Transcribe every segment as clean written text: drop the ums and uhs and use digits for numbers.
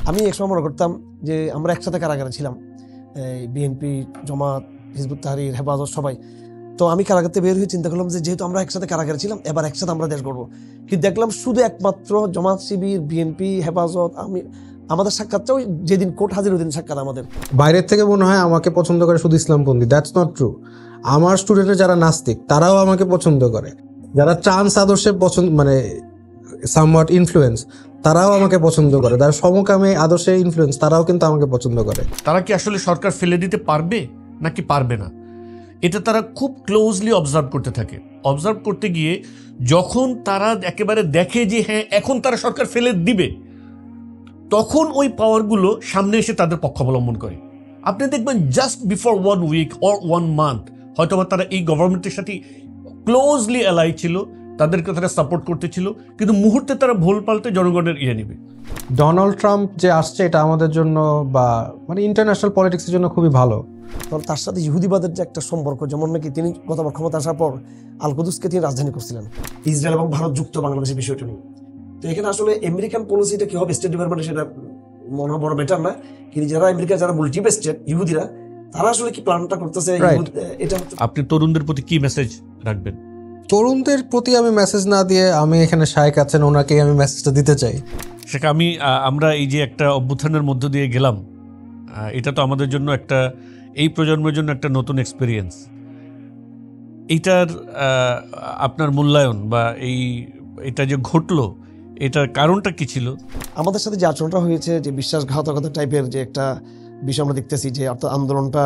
আমি একসময় মনে করতাম যে আমরা একসাথে কারাগারে ছিলাম, বিএনপি, জামাত, হিজবুত তাহরীর, হেফাজত, সবাই। তো আমি কারাগার বের হয়ে চিন্তা করলাম যে যেহেতু আমরা একসাথে কারাগারে ছিলাম, এবার একসাথে আমরা দেশ গড়বো। কিন্তু দেখলাম শুধু একমাত্র জামাত, শিবির, বিএনপি, হেফাজত, আমাদের সাক্ষাৎটাও যেদিন কোর্ট হাজির ওই দিন সাক্ষাৎ আমাদের। বাইরের থেকে মনে হয় আমাকে পছন্দ করে শুধু ইসলামপন্থী, দ্যাটস নট ট্রু। আমার স্টুডেন্টের যারা নাস্তিক তারাও আমাকে পছন্দ করে, যারা ট্রান্স আদর্শে পছন্দ মানে সামওয়াট ইনফ্লুয়েন্স তারাও আমাকে পছন্দ করে, যারা সমকামী আদর্শে ইনফ্লুয়েন্স তারাও কিন্তু আমাকে পছন্দ করে। তারা কি আসলে সরকার ফেলে দিতে পারবে নাকি পারবে না, এটা তারা খুব ক্লোজলি অবজার্ভ করতে থাকে। অবজার্ভ করতে গিয়ে যখন তারা একেবারে দেখে যে হ্যাঁ এখন তারা সরকার ফেলে দিবে, তখন ওই পাওয়ারগুলো সামনে এসে তাদের পক্ষ অবলম্বন করে। আপনি দেখবেন just before 1 week or 1 month হয়তো তারা এই গভর্নমেন্টের সাথে ক্লোজলি অ্যালাই ছিল, তাদেরকে তারা সাপোর্ট করতেছিল, কিন্তু মুহূর্তে তারা ভুল পাল্টে জনগণের নেবে। ডোনাল্ড ট্রাম্প যে আসছে এটা আমাদের জন্য বা মানে ইন্টারন্যাশনাল পলিটিক্সের জন্য খুবই ভালো। তখন তার সাথে ইহুদিবাদের যে একটা সম্পর্ক, যেমন নাকি তিনি গতবার ক্ষমতা আসার পর আল কুদুসকে তিনি রাজধানী করছিলেন, ইসরায়েল এবং ভারত যুক্ত বাংলাদেশের বিষয়টা নিয়ে। তো এখানে আসলে আমেরিকান পলিসিটা কি হবে স্টেট ডিপার্টমেন্টে সেটা মনে বড় বেটার না, কিন্তু যারা আমেরিকার যারা মাল্টিপেস্টেড ইহুদিরা তারা আসলে কি প্ল্যানটা করতেছে এটা। আপনি তরুণদের প্রতি কি মেসেজ রাখবেন? তরুণদের প্রতি আমি মেসেজ না দিয়ে আমি এখানে শায়েক আছেন ওনাকেই আমি মেসেজটা দিতে চাই। সেটা আমরা এই যে একটা অভ্যুত্থানের মধ্য দিয়ে গেলাম, এটা তো আমাদের জন্য একটা, এই প্রজন্মের জন্য একটা নতুন এক্সপিরিয়েন্স। এইটার আপনার মূল্যায়ন বা এটা যে ঘটলো, এটার কারণটা কি ছিল? আমাদের সাথে যে আচরণটা হয়েছে, যে বিশ্বাসঘাতকতা টাইপের যে একটা বিষয় আমরা দেখতেছি, যে অর্থাৎ আন্দোলনটা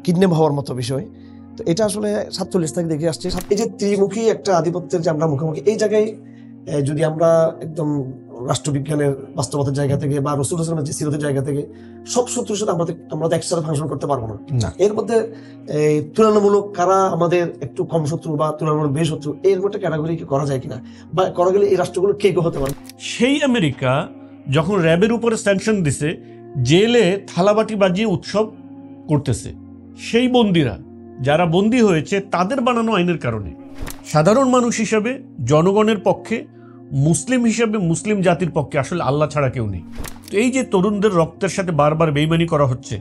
কিডন্যাপ হওয়ার মতো বিষয়, তো এটা আসলে 47 থেকে দেখে আসছে। এই যে ত্রিমুখী একটা আধিপত্যের যে আমরা মুখোমুখি, এই জায়গায় যদি আমরা একদম রাষ্ট্রবিজ্ঞানের বাস্তবতার জায়গা থেকে বা রসুল হাসানের যে সিরতের জায়গা থেকে সব শত্রুর সাথে আমরা তো একসাথে ফাংশন করতে পারবো না। এর মধ্যে তুলনামূলক কারা আমাদের একটু কম শত্রু বা তুলনামূলক বেশ শত্রু, এর মধ্যে ক্যাটাগরি কি করা যায় কিনা, বা করা গেলে এই রাষ্ট্রগুলো কে হতে পারে। সেই আমেরিকা যখন র্যাবের উপরে স্যাংশন দিছে, জেলে থালাবাটি বাজিয়ে উৎসব করতেছে, সেই বন্দিরা যারা বন্দী হয়েছে তাদের বানানো আইনের কারণে সাধারণ মানুষ হিসাবে, জনগণের পক্ষে, মুসলিম হিসাবে, মুসলিম জাতির পক্ষে আসলে আল্লাহ ছাড়া কেউ নেই। তো এই যে তরুণদের রক্তের সাথে বারবার বেইমানি করা হচ্ছে,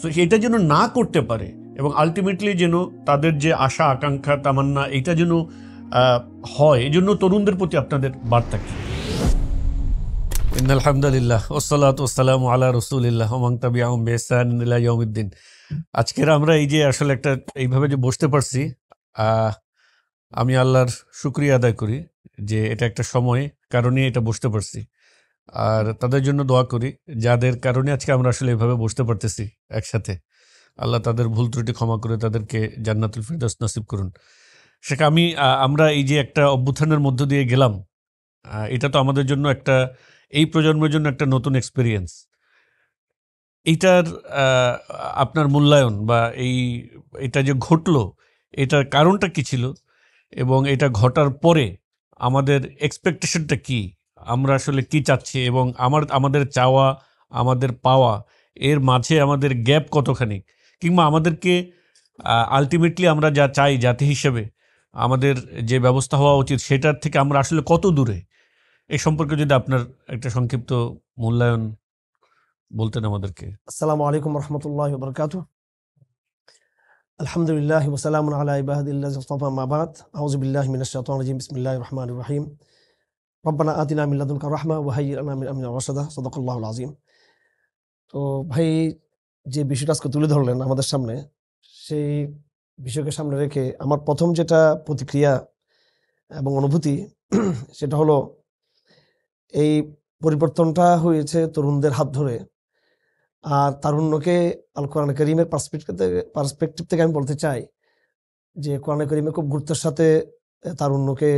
তো এটা যেন না করতে পারে এবং আলটিমেটলি যেন তাদের যে আশা আকাঙ্ক্ষা তামান্না এটা যেন হয়, এই জন্য তরুণদের প্রতি আপনাদের বার্তা কি? আলহামদুলিল্লাহ ওয়াসসালাতু ওয়াসসালামু আলা রাসূলিল্লাহ ওয়া মান তাবিআহুম বিইহসান ইলা ইয়াউমিদ্দিন। আজকের আমরা এই যে আসলে একটা এইভাবে যে বসতে পারছি, আমি আল্লাহর শুকরিয়া আদায় করি যে এটা একটা সময় কারণে এটা বসতে পারছি, আর তাদের জন্য দোয়া করি যাদের কারণে আজকে আমরা আসলে এভাবে বসতে পারতেছি একসাথে। আল্লাহ তাদের ভুল ত্রুটি ক্ষমা করে তাদেরকে জান্নাতুল ফিরদাউস নসিব করুন। সেটা আমরা এই যে একটা অভ্যুত্থানের মধ্য দিয়ে গেলাম, এটা তো আমাদের জন্য একটা, এই প্রজন্মের জন্য একটা নতুন এক্সপিরিয়েন্স। এইটার আপনার মূল্যায়ন বা এটা যে ঘটলো, এটার কারণটা কি ছিল এবং এটা ঘটার পরে আমাদের এক্সপেকটেশনটা কি, আমরা আসলে কি চাচ্ছি এবং আমাদের চাওয়া, আমাদের পাওয়া, এর মাঝে আমাদের গ্যাপ কতখানি, কিংবা আমাদেরকে আলটিমেটলি আমরা যা চাই জাতি হিসেবে আমাদের যে ব্যবস্থা হওয়া উচিত সেটার থেকে আমরা আসলে কত দূরে, এই সম্পর্কে যদি আপনার একটা সংক্ষিপ্ত মূল্যায়ন বলতেন আমাদেরকে। আসসালামু আলাইকুম রহমতুল্লাহ বরকাতু। আলহামদুলিল্লাহ ওয়া সালামুন আলা ইবাদিল্লাযিনা ইসতাফা, মা বাদ। আউযু বিল্লাহি মিনাশ শাইতানির রাজিম। বিসমিল্লাহির রহমানির রহিম। রব্বানা আতিনা মিন লাদুনকা রাহমা ওয়া হাইয়্যি লানা মিন আমরিনা রাশাদা। সাদাকাল্লাহুল আযীম। তো ভাই, যে বিষয়টা আজকে তুলে ধরলেন আমাদের সামনে, সেই বিষয়কে সামনে রেখে আমার প্রথম যেটা প্রতিক্রিয়া এবং অনুভূতি সেটা হলো, এই পরিবর্তনটা হয়েছে তরুণদের হাত ধরে। আর তারুণ্যকে আল কোরআন কারীমের পার্সপেক্টিভ থেকে আমি বলতে চাই যে কোরআন কারীমে খুব গুরুত্বের সাথে তারুণ্যকে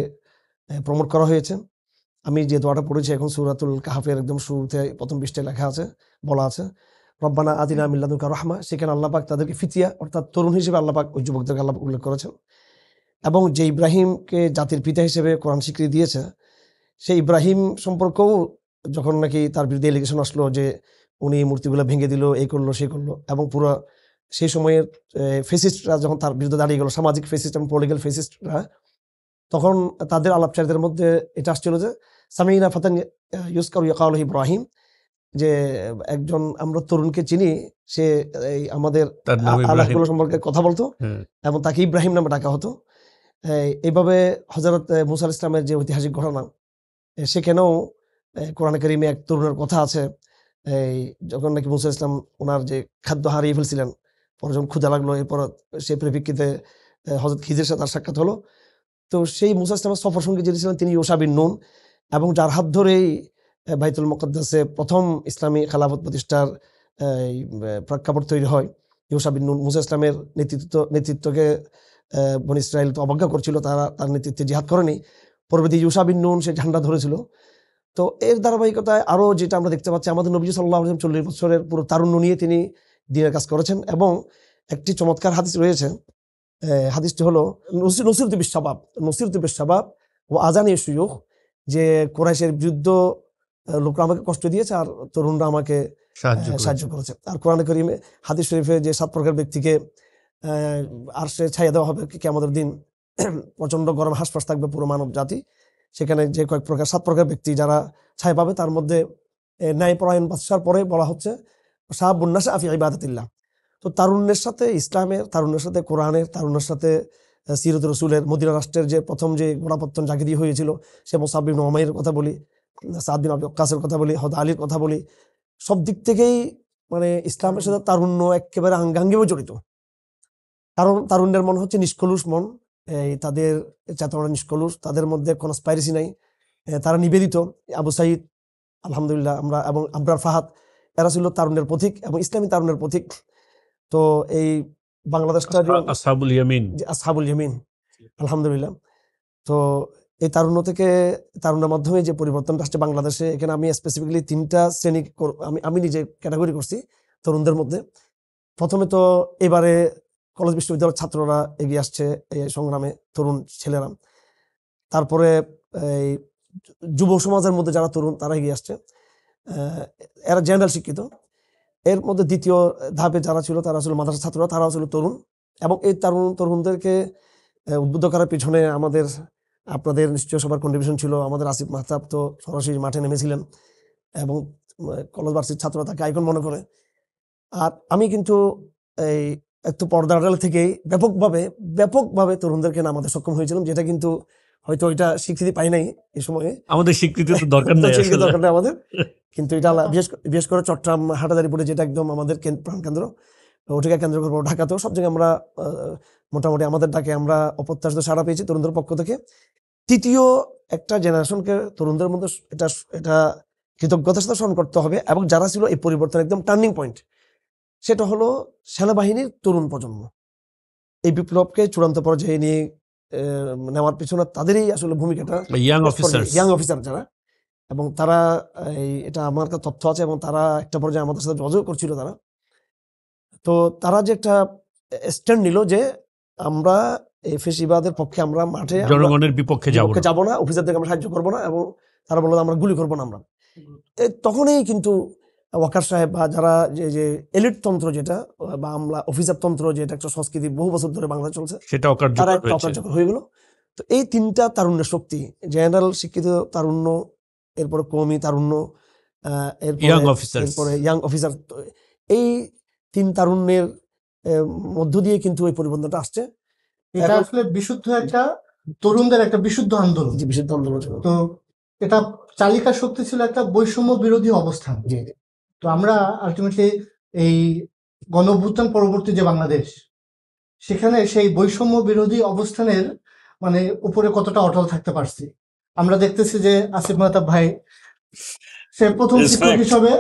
প্রমোট করা হয়েছে। আমি যে দোয়াটা পড়েছি এখন সূরাতুল কাহফের একদম শুরুতে প্রথম পৃষ্ঠায় লেখা আছে, বলা আছে রব্বানা আতিনা মিন লাদুনকা রাহমা। সেখানে আল্লাহ পাক তাদেরকে ফিতিয়া অর্থাৎ তরুণ হিসেবে আল্লাহ পাক ওই যুবকদেরকে আল্লাহ উল্লেখ করেছেন। এবং যে ইব্রাহিমকে জাতির পিতা হিসেবে কোরআন স্বীকৃতি দিয়েছে, সেই ইব্রাহিম সম্পর্কেও যখন নাকি তার বিরুদ্ধে এলিগেশন আসলো যে উনি মূর্তিগুলো ভেঙে দিল, এই করলো সেই করলো, এবং পুরো সেই সময়ের ফেসিস্টরা যখন তার বিরুদ্ধে দাঁড়িয়ে গেল, সামাজিক ফেসিস্ট এবং পলিটিক্যাল ফেসিস্টরা, তখন তাদের আলাপচারিতার মধ্যে এটা আসছিল যে সামিনা ফাতান ইউজকারু ইয়াকালু ইব্রাহিম, যে একজন আমরা তরুণকে চিনি, সে এই আমাদের তার নাম ইব্রাহিম। আল্লাহগুলো সম্পর্কে কথা বলতো হ্যাঁ। এবং তাকে ইব্রাহিম নামে ডাকা হতো। এইভাবে হযরত মুসা আলাইহিস সালামের যে ঐতিহাসিক ঘটনা, সেখানেও কোরআনে কারিমে এক তরুণের কথা আছে। এই যখন নাকি মুসা আলাইহিস সালাম ওনার যে খাদ্য হারিয়ে ফেলছিলেন, পরে যখন ক্ষুধা লাগলো, এরপর সেই পরিপ্রেক্ষিতে হযরত খিজিরের সাথে তার সাক্ষাৎ হলো। তো সেই মুসা আলাইহিস সালামের সফর সঙ্গী যিনি ছিলেন তিনি ইউশা বিন নুন, এবং যার হাত ধরেই বাইতুল মুকদ্দাসে প্রথম ইসলামী খেলাফত প্রতিষ্ঠার প্রেক্ষাপট তৈরি হয়। ইউশা বিন নুন মুসা ইসলামের নেতৃত্বকে বনী ইসরাইল তো অবজ্ঞা করছিল, তার নেতৃত্বে জিহাদ করেনি। পরবর্তী ইউশা বিন নুন সে ঝান্ডা ধরেছিল। তো এর ধারাবাহিকতায় আরো যেটা আমরা দেখতে পাচ্ছি, আমাদের নবী সাল্লাল্লাহু আলাইহি ওয়াসাল্লাম 40 বছরের পুরো তারুণ্য নিয়ে তিনি দ্বীনের কাজ করেছেন। এবং একটি চমৎকার হাদিস রয়েছে, হাদিসটি হলো নসিরতু বিশ-শাবাব ও আযানি শুয়ুখ, যে কুরাইশের বিরুদ্ধ লোকরা আমাকে কষ্ট দিয়েছে আর তরুণরা আমাকে সাহায্য করেছে। আর কোরআনে কারিমে হাদিস শরীফে যে 7 প্রকার ব্যক্তিকে আরশে ছায়া দেওয়া হবে কিয়ামতের দিন, প্রচন্ড গরম হাসপাস থাকবে পুরো মানব জাতি, সেখানে যে 7 প্রকার ব্যক্তি যারা ছায়া পাবে, তার মধ্যে ন্যায়পরায়ণ বাদশার পরে বলা হচ্ছে শাবুন নাশা ফি ইবাদাতিল্লাহ। তো তারুণ্যের সাথে ইসলামের, তারুণ্যের সাথে কোরআনের, তারুণ্যের সাথে সিরাত রাসূলের, মদিনা রাষ্ট্রের যে প্রথম যে গোড়াপত্তন যাকে দিয়ে হয়েছিল, সে মুসআব বিন উমাইরের কথা বলি, সাদ বিন আবি ওয়াক্কাসের কথা বলি, হযরত আলীর কথা বলি, সব দিক থেকেই মানে ইসলামের সাথে তারুণ্য একেবারে আঙ্গাঙ্গিভাবে জড়িত। কারণ তারুণ্যের মন হচ্ছে নিষ্কলুষ মন, তাদের চেতনা নিষ্কলুষ, তাদের মধ্যে কনস্পাইরেসি নাই, তারা নিবেদিত। আবু সাঈদ আলহামদুলিল্লাহ আমরা এবং আবরার ফাহাদ, এরা ছিল তারুণ্যের পথিক এবং ইসলামী তারুণ্যের পথিক। তো এই বাংলাদেশটা আসহাবুল ইয়ামিন আলহামদুলিল্লাহ। তো এই তারুণ্য থেকে, তারুণ্যের মাধ্যমে যে পরিবর্তন আসছে বাংলাদেশে, এখানে আমি স্পেসিফিক্যালি 3টা শ্রেণী আমি নিজে ক্যাটাগরি করছি তরুণদের মধ্যে। প্রথমে তো এবারে কলেজ বিশ্ববিদ্যালয়ের ছাত্ররা এগিয়ে আসছে এই সংগ্রামে, তরুণ ছেলেরা। তারপরে এই যুব সমাজের মধ্যে যারা তরুণ তারা এগিয়ে আসছে, এরা জেনারেল শিক্ষিত। এর মধ্যে দ্বিতীয় ধাপে যারা ছিল তারা ছিল মাদ্রাসা ছাত্ররা, তারাও ছিল তরুণ। এবং এই তরুণদেরকে উদ্বুদ্ধ করার পিছনে আপনাদের নিশ্চয় সবার কন্ট্রিবিউশন ছিল। আমাদের আসিফ মাহতাব তো সরাসরি মাঠে নেমেছিলেন এবং কলেজ ভার্সিটির ছাত্ররা তাকে আইকন মনে করে। আর আমি কিন্তু এই একটু পর্দার আড়াল থেকেই ব্যাপকভাবে তরুণদেরকে নামাতে সক্ষম হয়েছিলাম, যেটা কিন্তু হয়তো ওইটা স্বীকৃতি পাই নাই এই সময়ে। আমাদের স্বীকৃতি তো দরকার নেই আমাদের, কিন্তু এটা বিশেষ করে চট্টগ্রাম হাটাজারি বোর্ডে, যেটা একদম আমাদের প্রাণকেন্দ্র, ওটাকে কেন্দ্র করবো। ঢাকাতেও সব জায়গায় আমরা মোটামুটি আমাদের ডাকে আমরা অপ্রত্যাশিত সাড়া পেয়েছি তরুণদের পক্ষ থেকে। তৃতীয় একটা জেনারেশনকে তরুণদের মধ্যে এটা কৃতজ্ঞতার সাথে স্মরণ করতে হবে। এবং যারা ছিল এই পরিবর্তন একদম টার্নিং পয়েন্ট, সেটা হলো সেনাবাহিনীর তরুণ প্রজন্ম। এই বিপ্লবকে চূড়ান্ত পর্যায়ে নিয়ে নেওয়ার পিছনে তাদেরই আসলে ভূমিকাটা, ইয়াং অফিসার যারা, এবং তারা এটা আমার কাছে তথ্য আছে, এবং তারা একটা পর্যায়ে আমাদের সাথে যোগাযোগ করছিল তারা। তো তারা যে একটা স্ট্যান্ড নিল যে আমরা এই ফেসিবাদের পক্ষে, আমরা মাঠে জনগণের বিপক্ষে যাব না, অফিসারদেরকে আমরা সাহায্য করবো না, এবং তারা বললো আমরা গুলি করবো না। আমরা তখনই কিন্তু ওয়াকার সাহেব বা যারা যে এলিট তন্ত্র যেটা, বা আমরা অফিসার তন্ত্র, যেটা একটা সংস্কৃতি বহু বছর ধরে বাংলাদেশ চলছে, সেটা অকার্যকর হয়ে গেল। তো এই 3টা তারুণ্যের শক্তি, জেনারেল শিক্ষিত তারুণ্য, এরপরে কওমি তারুণ্য, এরপরে ইয়াং অফিসার, এই 3 তারুণ্যের মধ্য দিয়ে কিন্তু এই পরিবর্তনটা আসছে। এটা আসলে বিশুদ্ধ একটা তরুণদের একটা বিশুদ্ধ আন্দোলন, বিশুদ্ধ আন্দোলন। তো এটা চালিকা শক্তি ছিল একটা বৈষম্য বিরোধী অবস্থান। তো আমরা আলটিমেটলি এই গণঅভ্যুত্থান পরবর্তী যে বাংলাদেশ, সেখানে সেই বৈষম্য বিরোধী অবস্থানের মানে উপরে কতটা অটল থাকতে পারছি আমরা দেখতেছি। যে আসিফ মাহতাব ভাই, সে প্রথম শিক্ষক হিসেবে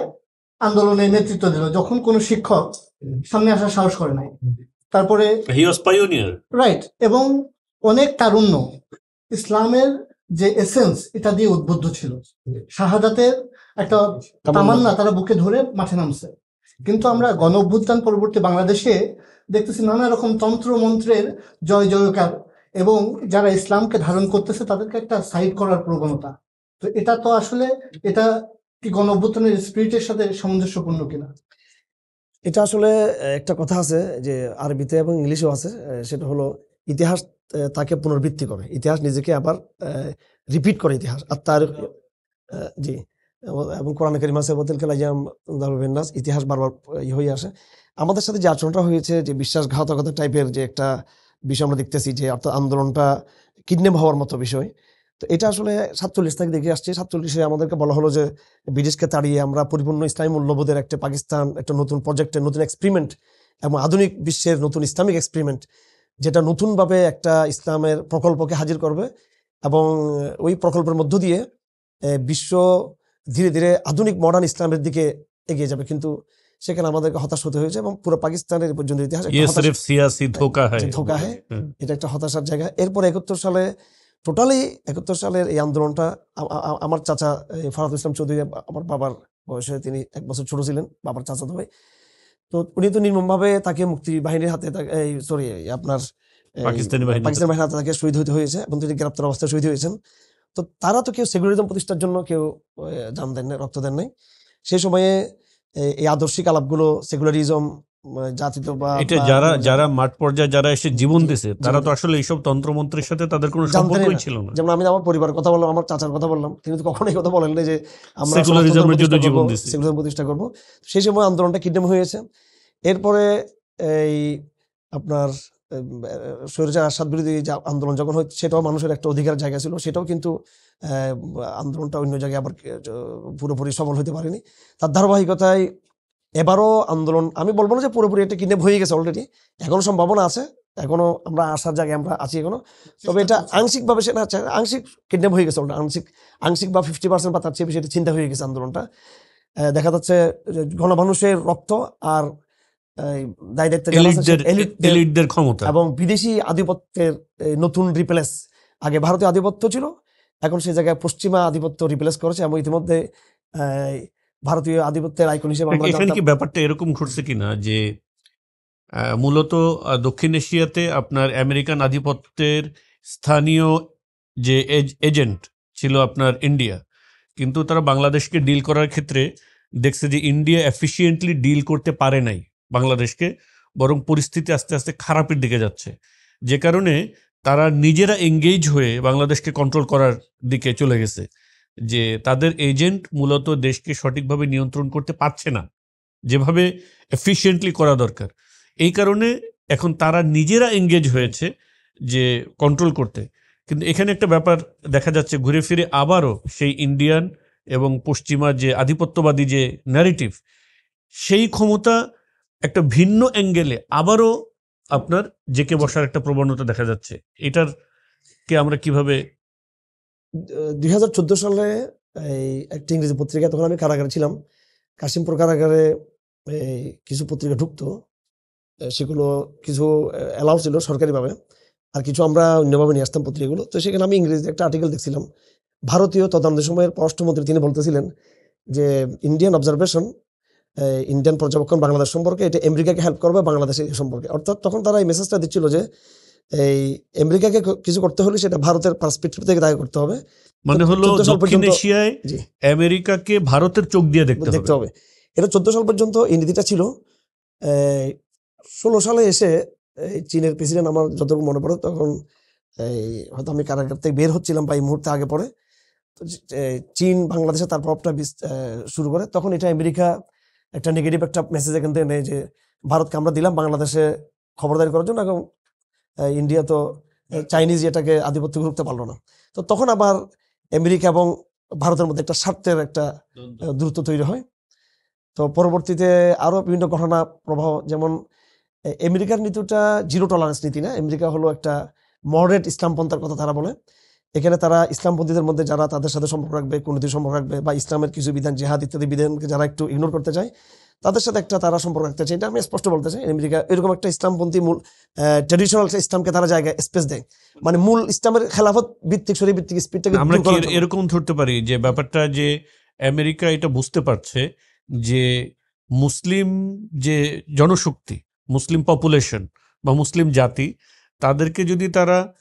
আন্দোলনে নেতৃত্ব দিল, যখন কোনো শিক্ষক সামনে আসার সাহস করে নাই। তারপরে রাইট, এবং অনেক তারুণ্য ইসলামের যে এসেন্স এটা দিয়ে উদ্বুদ্ধ ছিল, শাহাদাতের একটা তামান্না তারা বুকে ধরে মাঠে নামছে। কিন্তু আমরা গণঅভ্যুত্থান পরবর্তী বাংলাদেশে দেখতেছি নানা রকম তন্ত্র মন্ত্রের জয় জয়কার, এবং যারা ইসলামকে ধারণ করতেছে তাদেরকে একটা সাইড করার প্রবণতা। তো এটা তো আসলে, এটা কি গণঅভ্যুত্থানের স্পিরিটের সাথে সামঞ্জস্যপূর্ণ কিনা? এটা আসলে একটা কথা আছে যে আরবিতে এবং ইংলিশেও আছে, সেটা হলো ইতিহাস তাকে পুনরাবৃত্তি করে, ইতিহাস নিজেকে আবার রিপিট করে, ইতিহাস আর তার এবং কোরআন কারীম আছে ওয়াতিল কালায়াম দারুবিন নাস, ইতিহাস বারবার হয়ে আসে। আমাদের সাথে যে আচরণটা হয়েছে, যে বিশ্বাসঘাতকতা টাইপের যে একটা বিষয় আমরা দেখতেছি, যে অর্থাৎ আন্দোলনটা কিডন্যাপ হওয়ার মতো বিষয়, তো এটা আসলে 47 থেকে দেখে আসছে। 47-এ আমাদেরকে বলা হলো যে ব্রিটিশকে তাড়িয়ে আমরা পরিপূর্ণ ইসলামী মূল্যবোধের একটা পাকিস্তান, একটা নতুন প্রজেক্টের নতুন এক্সপেরিমেন্ট এবং আধুনিক বিশ্বের নতুন ইসলামিক এক্সপেরিমেন্ট, যেটা নতুনভাবে একটা ইসলামের প্রকল্পকে হাজির করবে এবং ওই প্রকল্পের মধ্য দিয়ে বিশ্ব ধীরে ধীরে আধুনিক মডার্ন ইসলামের দিকে এগিয়ে যাবে। কিন্তু সেখানে আমাদেরকে হতাশ হতে হয়েছে এবং পুরো পাকিস্তানের এই পর্যন্ত ইতিহাস একটা ये হতাশার- सिर्फ सियासी धोखा है। যে ধোঁকা হ্যাঁ, হুম। এটা একটা হতাশার জায়গা। এরপর 71 সালে টোটালি 71 সালের এই আন্দোলনটা আমার চাচা ফারাদ ইসলাম চৌধুরী, আমার বাবার বয়সে তিনি 1 বছর ছোট ছিলেন, বাবার চাচা তো ভাই। তো উনি তো নির্মমভাবে তাকে মুক্তি বাহিনীর হাতে সরি আপনার পাকিস্তানি বাহিনীর পাকিস্তান বাহিনীর হাতে তাকে শহীদ হতে হয়েছে এবং তিনি গ্রেপ্তার অবস্থায় শহীদ হয়েছেন। তো তারা তো কেউ সেকুলারিজম প্রতিষ্ঠার জন্য কেউ জান দেন নাই, রক্ত দেন নাই। সেই সময়ে এই আদর্শিক আলাপগুলো সেকুলারিজম জাতীয়তাবাদ এটা বা- যারা মাঠ পর্যায়ে যারা এসে জীবন জি, দিছে, তারা তো আসলে এইসব তন্ত্রমন্ত্রের সাথে তাদের কোনো জানতেনই সম্পর্কই না। ছিল না। যেমন আমি আমার পরিবারের কথা বললাম, আমার চাচার কথা বললাম, তিনি তো কখনোই কথা বলেন না যে আমরা Secularism এর জন্য জীবন দিছি। সেকুলারিজম প্রতিষ্ঠা করব। সেই সময় আন্দোলনটা কিডন্যাপ হয়েছে। এরপরে এই আপনার স্বৈরাচার আসাদ বিরোধী যে আন্দোলন যখন হয়, সেটাও মানুষের একটা অধিকার জায়গা ছিল, সেটাও কিন্তু আন্দোলনটা অন্য জায়গায় আবার পুরোপুরি সফল হতে পারেনি। তার ধারাবাহিকতায় এবারও আন্দোলন, আমি বলবো না যে পুরোপুরি এটা কিডন্যাপ হয়ে গেছে, অলরেডি এখনো সম্ভাবনা আছে, এখনো আমরা আসার জায়গায় আমরা আছি এখনো। তবে এটা আংশিকভাবে সেটা আংশিক কিডন্যাপ হয়ে গেছে অলরেডি, আংশিক বা 50% বা তার চেয়ে বেশি এটা চিন্তা হয়ে গেছে আন্দোলনটা। দেখা যাচ্ছে যে গণমানুষের রক্ত আর দায় দায়িত্ব যারা আছে, এলিটদের ক্ষমতা এবং বিদেশি আধিপত্যের নতুন রিপ্লেস। আগে ভারতীয় আধিপত্য ছিল, এখন সেই জায়গায় পশ্চিমা আধিপত্য রিপ্লেস করেছে এবং ইতিমধ্যে ভারতীয় আধিপত্যের আইকন হিসেবে আমরা এখানে কি জানতাম। ব্যাপারটা এরকম ঘটছে কিনা যে মূলত দক্ষিণ এশিয়াতে আপনার আমেরিকান আধিপত্যের স্থানীয় যে এজেন্ট ছিল আপনার ইন্ডিয়া, কিন্তু তারা বাংলাদেশকে ডিল করার ক্ষেত্রে দেখছে যে ইন্ডিয়া এফিসিয়েন্টলি ডিল করতে পারে নাই বাংলাদেশকে, বরং পরিস্থিতি আস্তে আস্তে খারাপের দিকে যাচ্ছে, যে কারণে তারা নিজেরা এঙ্গেজ হয়ে বাংলাদেশকে কন্ট্রোল করার দিকে চলে গেছে, যে তাদের এজেন্ট মূলত দেশকে সঠিকভাবে নিয়ন্ত্রণ করতে পারছে না যেভাবে এফিসিয়েন্টলি করা দরকার। এই কারণে এখন তারা নিজেরা এঙ্গেজ হয়েছে যে কন্ট্রোল করতে। কিন্তু এখানে একটা ব্যাপার দেখা যাচ্ছে, ঘুরে ফিরে আবারও সেই ইন্ডিয়ান এবং পশ্চিমা যে আধিপত্যবাদী যে ন্যারেটিভ, সেই ক্ষমতা একটা ভিন্ন অ্যাঙ্গেলে আবারও আপনার জেকে বসার একটা প্রবণতা দেখা যাচ্ছে। এটার কে আমরা কিভাবে 2014 সালে এই একটা ইংরেজি পত্রিকা, তখন আমি কারাগারে ছিলাম, কাশিমপুর কারাগারে কিছু পত্রিকা ঢুকতো, সেগুলো কিছু অ্যালাউ ছিল সরকারিভাবে, আর কিছু আমরা অন্যভাবে নিয়ে আসতাম পত্রিকাগুলো। তো সেখানে আমি ইংরেজিতে একটা আর্টিকেল দেখছিলাম, ভারতীয় তদন্ত সময়ের পররাষ্ট্রমন্ত্রী তিনি বলতেছিলেন যে ইন্ডিয়ান অবজারভেশন, ইন্ডিয়ান পর্যবেক্ষণ বাংলাদেশ সম্পর্কে, এটা আমেরিকাকে হেল্প করবে বাংলাদেশের সম্পর্কে। অর্থাৎ তখন তারা এই মেসেজটা দিচ্ছিল যে এই আমেরিকাকে কিছু করতে হলে সেটা ভারতের পার্সপেক্টিভ থেকে তাকে করতে হবে। মানে হলো 14 সাল দক্ষিণ পর্যন্ত- এশিয়ায় জি, আমেরিকাকে ভারতের চোখ দিয়ে দেখতে দেখতে হবে। হবে। এটা 14 সাল পর্যন্ত এই নীতিটা ছিল। 16 সালে এসে চীনের প্রেসিডেন্ট, আমার যতটুকু মনে পড়ে, তখন হয়তো আমি কারাগার থেকে বের হচ্ছিলাম বা এই মুহূর্তে আগে পরে, তো চীন বাংলাদেশে তার প্রভাবটা শুরু করে। তখন এটা আমেরিকা একটা নেগেটিভ একটা মেসেজ এখান থেকে নেয় যে ভারতকে আমরা দিলাম বাংলাদেশে খবরদারি করার জন্য, এবং ইন্ডিয়া তো চাইনিজ এটাকে আধিপত্য করতে পারলো না। তো তখন আবার আমেরিকা এবং ভারতের মধ্যে একটা স্বার্থের একটা দূরত্ব তৈরি হয়। তো পরবর্তীতে আরো বিভিন্ন ঘটনা প্রবাহ, যেমন আমেরিকার নীতিটা জিরো টলারেন্স নীতি না, আমেরিকা হলো একটা মডারেট ইসলামপন্থার কথা তারা বলে। এখানে তারা ইসলামপন্থীদের মধ্যে যারা তাদের সাথে সম্পর্ক রাখবে, কোনটি সম্পর্ক রাখবে, বা ইসলামের কিছু বিধান, জেহাদ ইত্যাদি বিধানকে যারা একটু ইগনোর করতে চায়, তাদের সাথে একটা তারা সম্পর্ক রাখতে চায়। এটা আমি স্পষ্ট বলতে চাই, আমেরিকা এরকম একটা ইসলামপন্থী মূল ট্র্যাডিশনাল ইসলামকে তারা জায়গায় স্পেস দেয়, মানে মূল ইসলামের খেলাফত ভিত্তিক শরীয়ত ভিত্তিক স্পিডটাকে আমরা কি এরকম ধরতে পারি যে ব্যাপারটা যে আমেরিকা এটা বুঝতে পারছে যে মুসলিম যে জনশক্তি, মুসলিম পপুলেশন বা মুসলিম জাতি, তাদেরকে যদি তারা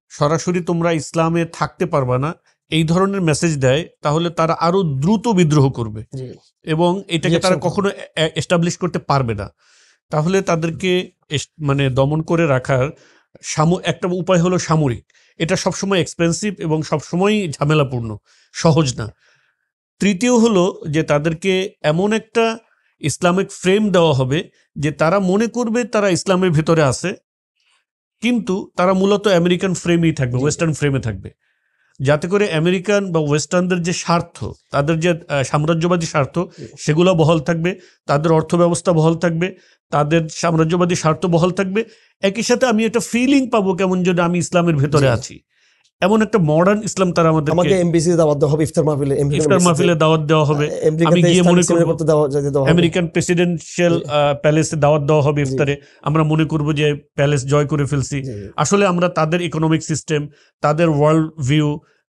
সরাসরি তোমরা ইসলামে থাকতে পারবা না এই ধরনের মেসেজ দেয়, তাহলে তারা আরো দ্রুত বিদ্রোহ করবে এবং এটাকে তারা কখনো এস্টাবলিশ করতে পারবে না। তাহলে তাদেরকে মানে দমন করে রাখার একটা উপায় হলো সামরিক। এটা সবসময় এক্সপেন্সিভ এবং সবসময় ঝামেলাপূর্ণ, সহজ না। তৃতীয় হলো যে তাদেরকে এমন একটা ইসলামিক ফ্রেম দেওয়া হবে যে তারা মনে করবে তারা ইসলামের ভিতরে আছে, কিন্তু তারা মূলত আমেরিকান ফ্রেমেই থাকবে, ওয়েস্টার্ন ফ্রেমে থাকবে, যাতে করে আমেরিকান বা ওয়েস্টার্নদের যে স্বার্থ, তাদের যে সাম্রাজ্যবাদী স্বার্থ, সেগুলো বহাল থাকবে, তাদের অর্থ ব্যবস্থা বহাল থাকবে, তাদের সাম্রাজ্যবাদী স্বার্থ বহাল থাকবে। একই সাথে আমি একটা ফিলিং পাবো কেমন যেন আমি ইসলামের ভেতরে আছি, এমন একটা মডার্ন ইসলাম তারা আমাকে আমাদেরকে এমবিসি দাওয়াত দেওয়া হবে, ইফতার মাহফিলে, ইফতার মাহফিলে দাওয়াত দেওয়া হবে। আমি গিয়ে মনে করব আমেরিকান প্রেসিডেন্সিয়াল প্যালেসে দাওয়াত দেওয়া হবে ইফতারে, আমরা মনে করব যে প্যালেস জয় করে ফেলছি। আসলে আমরা তাদের ইকোনমিক সিস্টেম, তাদের ওয়ার্ল্ড ভিউ,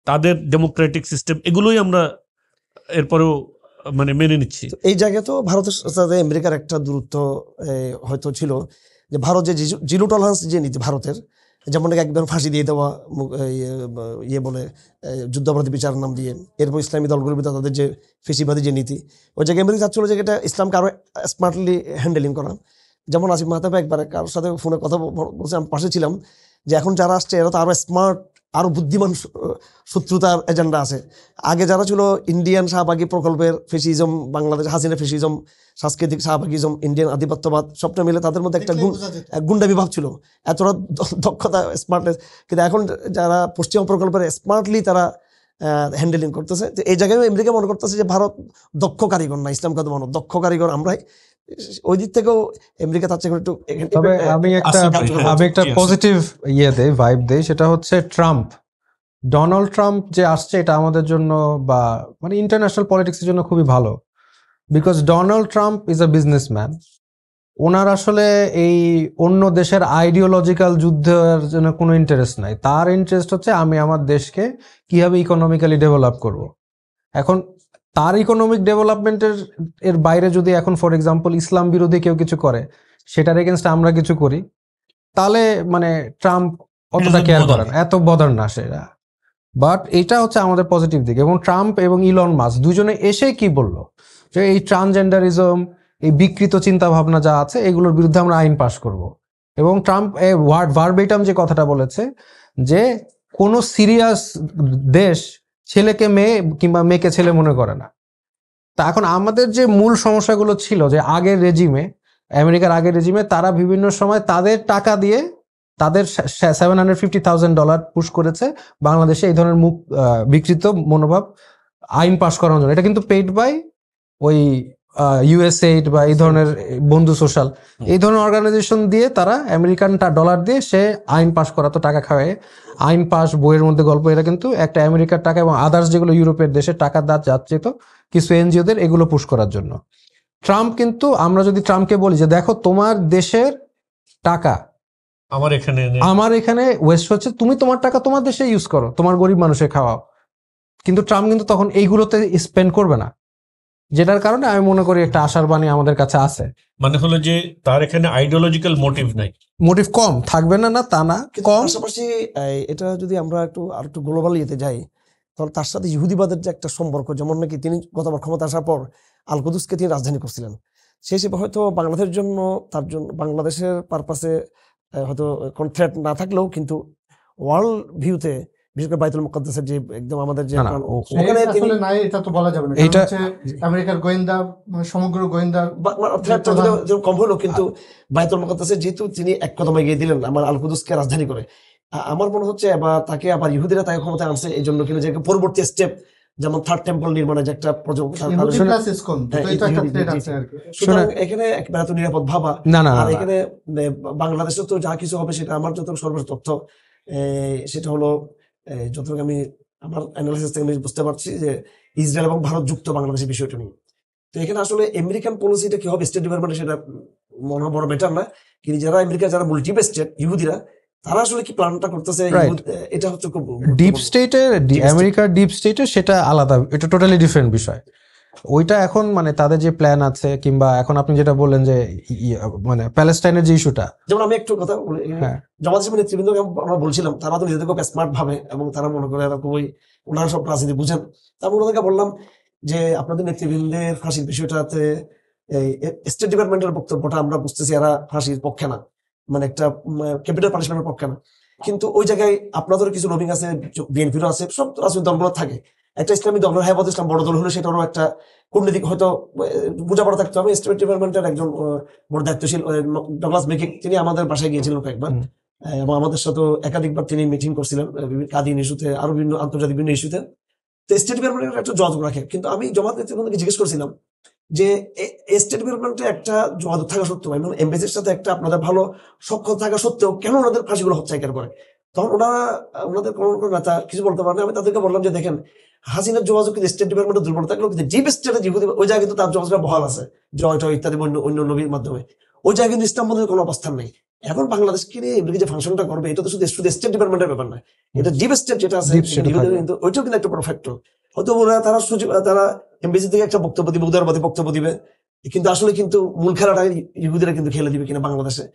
তাদের ডেমোক্রেটিক সিস্টেম, এগুলোই আমরা এরপরেও মানে মেনে নিচ্ছি। এই জায়গায় তো ভারতের সাথে আমেরিকার একটা দূরত্ব হয়তো ছিল, যে ভারত যে জিরো টলারেন্স যে নীতি ভারতের, যেমন একদম ফাঁসি দিয়ে দেওয়া, ইয়ে বলে যুদ্ধাপরাধী বিচার নাম দিয়ে, এরপর ইসলামী দলগুলোর ভিতরে তাদের যে ফেসিবাদী যে নীতি, ওই জায়গায় আমেরিকা চাচ্ছিল যে এটা ইসলামকে আরো স্মার্টলি হ্যান্ডেলিং করা। যেমন আসিফ মাহতাব একবার কারোর সাথে ফোনে কথা বলছে, আমি পাশে ছিলাম, যে এখন যারা আসছে এরা তো আরো স্মার্ট, আরো বুদ্ধিমান শত্রুতার এজেন্ডা আছে। আগে যারা ছিল ইন্ডিয়ান শাহবাগী প্রকল্পের ফেসিজম, বাংলাদেশ হাসিনা ফেসিজম, সাংস্কৃতিক শাহবাগিজম, ইন্ডিয়ান আধিপত্যবাদ, সবটা মিলে তাদের মধ্যে একটা গুন্ডা বিভাগ ছিল, এতটা দক্ষতা, স্মার্টনেস। কিন্তু এখন যারা পশ্চিমা প্রকল্পের স্মার্টলি তারা হ্যান্ডেলিং করতেছে, এই জায়গায় আমেরিকা মনে করতেছে যে ভারত দক্ষ কারিগর না, ইসলাম কাদ মানব দক্ষ কারিগর আমরাই। ওই দিক থেকেও আমেরিকা তার চেয়ে একটু। তবে আমি একটা পজিটিভ দেই, ভাইব দেই, সেটা হচ্ছে ডোনাল্ড ট্রাম্প যে আসছে, এটা আমাদের জন্য বা মানে ইন্টারন্যাশনাল পলিটিক্সের জন্য খুবই ভালো। Because Donald Trump is a businessman. ওনার আসলে এই অন্য দেশের আইডিওলজিক্যাল যুদ্ধের জন্য কোনো ইন্টারেস্ট নাই। তার ইন্টারেস্ট হচ্ছে আমি আমার দেশকে কিভাবে ইকোনমিক্যালি ডেভেলপ করব। এখন তার ইকোনমিক ডেভেলপমেন্টের বাইরে যদি এখন ফর এক্সাম্পল ইসলাম বিরোধী কেউ কিছু করে, সেটার এগেনস্ট আমরা কিছু করি, তাহলে মানে ট্রাম্প অতটা কেয়ার করে না, এত বদার না সেটা। বাট এটা হচ্ছে আমাদের পজিটিভ দিক। এবং ট্রাম্প এবং ইলন মাস্ক দুজনে এসে কি বললো, যে এই ট্রান্সজেন্ডারিজম, এই বিকৃত চিন্তা ভাবনা যা আছে, এগুলোর বিরুদ্ধে আমরা আইন পাশ করব। এবং ট্রাম্প ভার্বেটাম যে কথাটা বলেছে, যে কোনো সিরিয়াস দেশ ছেলেকে মেয়ে কিংবা মেয়েকে ছেলে মনে করে না। তা এখন আমাদের যে মূল সমস্যাগুলো ছিল, যে আগের রেজিমে, আমেরিকার আগের রেজিমে, তারা বিভিন্ন সময় তাদের টাকা দিয়ে তাদের $750,000 পুশ করেছে বাংলাদেশে এই ধরনের বিকৃত মনোভাব আইন পাশ করানোর জন্য। এটা কিন্তু পেইড বাই ওই ইউএসএইড বা এই ধরনের বন্ধু সোশ্যাল, এই ধরনের অর্গানাইজেশন দিয়ে তারা আমেরিকান ডলার দিয়ে সে আইন পাশ করাতো, টাকা খাওয়ায়। আইন পাস, বইয়ের মধ্যে গল্প, এটা কিন্তু একটা আমেরিকার টাকা এবং আদার্স যেগুলো ইউরোপের দেশে টাকার দাঁত যাচ্ছে তো কিছু এনজিওদের, এগুলো পুশ করার জন্য। ট্রাম্প কিন্তু, আমরা যদি ট্রাম্পকে বলি যে দেখো তোমার দেশের টাকা আমার এখানে ওয়েস্ট হচ্ছে, তুমি তোমার টাকা তোমার দেশে ইউজ করো, তোমার গরিব মানুষের খাওয়াও, কিন্তু ট্রাম্প কিন্তু তখন এইগুলোতে স্পেন্ড করবে না। যেটার কারণে আমি মনে করি একটা আশার বাণী আমাদের কাছে আছে। মানে হলো যে তার এখানে আইডিওলজিক্যাল মোটিভ নাই, মোটিভ কম থাকবে না, তা না, কম। পাশাপাশি এটা যদি আমরা আর একটু গ্লোবাল ইয়েতে যাই, তাহলে তার সাথে ইহুদিবাদের যে একটা সম্পর্ক, যেমন নাকি তিনি গতবার ক্ষমতা আসার পর আল কুদুসকে তিনি রাজধানী করছিলেন, সেই হিসেবে হয়তো বাংলাদেশের জন্য, তার জন্য বাংলাদেশের পারপাসে হয়তো কোন থ্রেট না থাকলেও, কিন্তু ওয়ার্ল্ড ভিউতে বিশেষ করে বাইতুল মুকাদ্দাসের যে একদম আমাদের যে ওখানে আসলে নাই, এটা তো বলা যাবে না। এটা আমেরিকার গোয়েন্দা, সমগ্র গোয়েন্দা কম হলো, কিন্তু বাইতুল মুকাদ্দাসে যেহেতু তিনি এক কদমে এগিয়ে দিলেন আমার আল কুদুসকে রাজধানী করে, আমার মনে হচ্ছে আবার তাকে আবার ইহুদিরা তাকে ক্ষমতায় আনছে এই জন্য কিনা যে পরবর্তী স্টেপ, যেমন থার্ড টেম্পল নির্মাণের যে একটা এখানে এত নিরাপদ ভাবা আর এখানে বাংলাদেশে তো যা কিছু হবে সেটা আমার যত সর্বোচ্চ তথ্য সেটা হলো, যতটুকু আমি আমার অ্যানালিসিস থেকে আমি বুঝতে পারছি যে ইসরায়েল এবং ভারত যুক্ত বাংলাদেশের বিষয়টা নিয়ে। তো এখানে আসলে আমেরিকান পলিসিটা কি হবে স্টেট ডিপার্টমেন্টে সেটা মনে বড় বেটার না, কিন্তু যারা আমেরিকা, যারা মাল্টিপেস্টেড ইহুদিরা, তারা আসলে কি প্ল্যানটা করতেছে, এটা হচ্ছে খুব ডিপ স্টেটের, আমেরিকার ডিপ স্টেটের, সেটা আলাদা, এটা টোটালি ডিফারেন্ট বিষয়। ওইটা এখন মানে তাদের যে প্ল্যান আছে, কিংবা এখন আপনি যেটা বললেন যে মানে প্যালেস্টাইনের যে ইস্যুটা, যেমন আমি একটু কথা বলি, জামাত ইসলামী নেতৃবৃন্দ আমরা বলছিলাম তারা তো নিজেদের খুব স্মার্ট ভাবে এবং তারা মনে করে খুবই ওনারা সব রাজনীতি বুঝেন। তারপর ওনাদেরকে বললাম যে আপনাদের নেতৃবৃন্দের ফাঁসির বিষয়টাতে স্টেট ডিপার্টমেন্টের বক্তব্যটা আমরা বুঝতেছি এরা ফাঁসির পক্ষে না, মানে একটা ক্যাপিটাল পানিশমেন্টের পক্ষে না, কিন্তু ওই জায়গায় আপনাদের কিছু লবিং আছে, বিএনপিরও আছে, সব রাজনৈতিক দলগুলো থাকে, একটা ইসলামী দল হেফাজত ইসলাম বড় দল হলে সেটারও একটা কূটনীতিক হয়তো বোঝাপড়া থাকতে হবে। স্টেট ডিপার্টমেন্টের একজন বড় দায়িত্বশীল ডগলাস মেকিং, তিনি আমাদের বাসায় গিয়েছিলেন কয়েকবার, এবং আমাদের সাথে একাধিকবার তিনি মিটিং করছিলেন বিভিন্ন কাদিন ইস্যুতে, আরো বিভিন্ন আন্তর্জাতিক বিভিন্ন ইস্যুতে। তো স্টেট ডিপার্টমেন্টের একটা যোগাযোগ রাখে, কিন্তু আমি জমাত নেতৃবৃন্দকে জিজ্ঞেস করছিলাম যে স্টেট ডিপার্টমেন্টে একটা যোগাযোগ থাকা সত্ত্বেও এবং এমবেসির সাথে একটা আপনাদের ভালো সক্ষম থাকা সত্ত্বেও কেন ওনাদের ফাঁসিগুলো হচ্ছে একের পরে? তখন ওনাদের কোনো নেতা কিছু বলতে পারেন। আমি তাদেরকে বললাম যে দেখেন, হাসিনার যোগাযোগ কিন্তু স্টেট ডিপার্টমেন্টের দুর্বল থাকলেও কিন্তু ডিপ স্টেটে ওই জায়গায় কিন্তু তার যোগাযোগটা বহাল আছে, জয় টয় ইত্যাদি অন্য নবীর মাধ্যমে। ওই জায়গায় কিন্তু ইসলাম বন্ধের কোনো অবস্থান নেই। এখন বাংলাদেশকে নিয়ে এমনি যে ফাংশনটা করবে, এটা তো শুধু স্টেট ডিপার্টমেন্টের ব্যাপার না, এটা ডিপ স্টেট যেটা আছে কিন্তু ওইটাও কিন্তু একটা বড় ফ্যাক্টর। হয়তো ওরা তারা এমবিসি থেকে একটা বক্তব্য দিবে, উদারবাদী বক্তব্য দিবে, কিন্তু আসলে কিন্তু মূল খেলাটা ইহুদিরা কিন্তু খেলে দিবে কিনা বাংলাদেশে,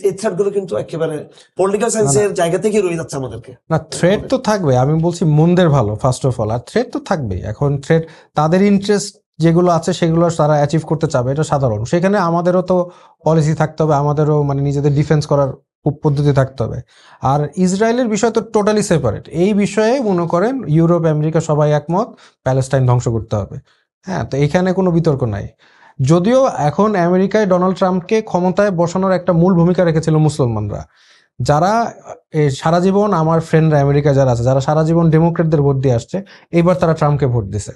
এই থ্রেট গুলো কিন্তু একেবারে পলিটিক্যাল সায়েন্সের জায়গা থেকে রয়ে যাচ্ছে আমাদেরকে। না, থ্রেট তো থাকবে, আমি বলছি মন্দের ভালো ফার্স্ট অফ অল, আর থ্রেট তো থাকবেই। এখন থ্রেট তাদের ইন্টারেস্ট যেগুলো আছে সেগুলো তারা অ্যাচিভ করতে চাবে, এটা সাধারণ। সেখানে আমাদেরও তো পলিসি থাকতে হবে, আমাদেরও মানে নিজেদের ডিফেন্স করার পদ্ধতি থাকতে হবে। আর ইসরায়েলের বিষয় তো টোটালি সেপারেট। এই বিষয়ে মনে করেন ইউরোপ আমেরিকা সবাই একমত, প্যালেস্টাইন ধ্বংস করতে হবে। হ্যাঁ, তো এখানে কোনো বিতর্ক নাই। যদিও এখন আমেরিকায় ডোনাল্ড ট্রাম্পকে ক্ষমতায় বসানোর একটা মূল ভূমিকা রেখেছিল মুসলমানরা, যারা সারা জীবন, আমার ফ্রেন্ডরা আমেরিকা যারা আছে, যারা সারা জীবন ডেমোক্রেটদের ভোট দিয়ে আসছে, এইবার তারা ট্রাম্পকে ভোট দিছে।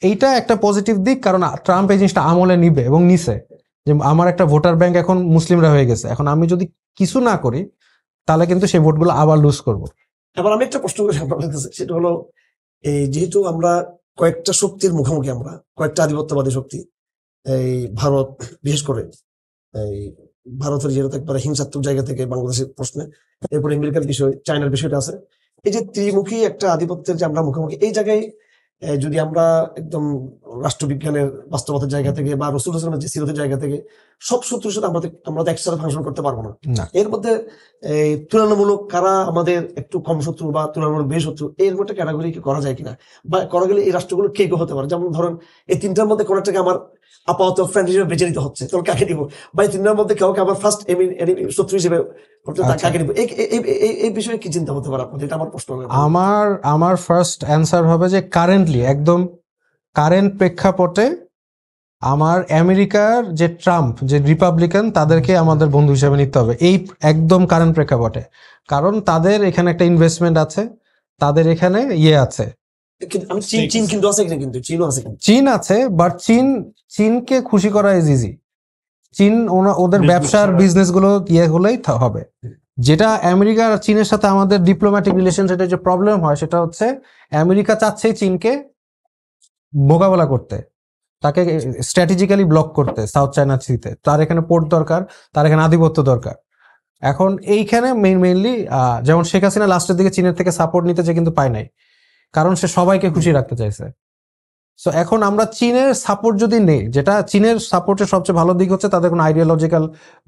এইটা একটা পজিটিভ দিক, কারণ ট্রাম্প এই জিনিসটা আমলে নিবে এবং নিছে, যে আমার একটা ভোটার ব্যাংক এখন মুসলিমরা হয়ে গেছে, এখন আমি যদি কিছু না করি তাহলে কিন্তু সেই ভোটগুলো আবার লুজ করব। এবার আমি একটা প্রশ্ন করি আপনার কাছে, সেটা হলো এই যেহেতু আমরা কয়েকটা শক্তির মুখোমুখি, আমরা কয়েকটা আধিপত্যবাদী শক্তি, এই ভারত বিশেষ করে, এই ভারতের যেহেতু একবারে হিংসাত্মক জায়গা থেকে বাংলাদেশের প্রশ্নে, এরপরে আমেরিকার বিষয়, চায়নার বিষয়টা আছে, এই যে ত্রিমুখী একটা আধিপত্যের যে আমরা মুখোমুখি, এই জায়গায় যদি আমরা একদম রাষ্ট্রবিজ্ঞানের বাস্তবতার জায়গা থেকে বা রসুল হাসানের যে সিরতের জায়গা থেকে সব শত্রুর সাথে আমরা তো একসাথে ফাংশন করতে পারবো না। এর মধ্যে এই তুলনামূলক কারা আমাদের একটু কম শত্রু বা তুলনামূলক বেশি শত্রু, এর মধ্যে ক্যাটাগরি কি করা যায় কিনা, বা করা গেলে এই রাষ্ট্রগুলো কে কে হতে পারে? যেমন ধরেন এই তিনটার মধ্যে কোন একটাকে আমার আপাতত ফ্রেন্ড হিসেবে বেছে নিতে হচ্ছে, তাহলে কাকে দিব? বা এই তিনটার মধ্যে কাউকে আমার ফার্স্ট শত্রু হিসেবে কাকে দিব? এই বিষয়ে কি চিন্তা হতে পারে আপনাদের? এটা আমার প্রশ্ন। আমার ফার্স্ট অ্যান্সার হবে যে কারেন্টলি, একদম কারেন্ট প্রেক্ষাপটে আমার আমেরিকার যে ট্রাম্প, যে রিপাবলিকান, তাদেরকে আমাদের বন্ধু হিসেবে নিতে হবে, এই একদম কারেন্ট প্রেক্ষাপটে। কারণ তাদের এখানে একটা ইনভেস্টমেন্ট আছে, তাদের এখানে আছে, চীন আছে, বাট চীনকে খুশি করা ইজ ইজি। চীন ওদের ব্যবসার বিজনেস গুলো হলেই হবে। যেটা আমেরিকা আর চীনের সাথে আমাদের ডিপ্লোম্যাটিক রিলেশনশিপে যে প্রবলেম হয়, সেটা হচ্ছে আমেরিকা চাচ্ছে চীনকে মোকাবেলা করতে, তাকে স্ট্র্যাটেজিক্যালি ব্লক করতে সাউথ চায়না সিতে। তার এখানে পোর্ট দরকার, তার এখানে আধিপত্য দরকার। এখন এইখানে মেইনলি যেমন শেখ হাসিনা লাস্টের দিকে চীনের থেকে সাপোর্ট নিতে চেয়ে কিন্তু পায় নাই, কারণ সে সবাইকে খুশি রাখতে চাইছে। সো এখন আমরা চীনের সাপোর্ট যদি নেই, যেটা চীনের সাপোর্টের সবচেয়ে ভালো দিক হচ্ছে তাদের কোনো আইডিওলজিক্যাল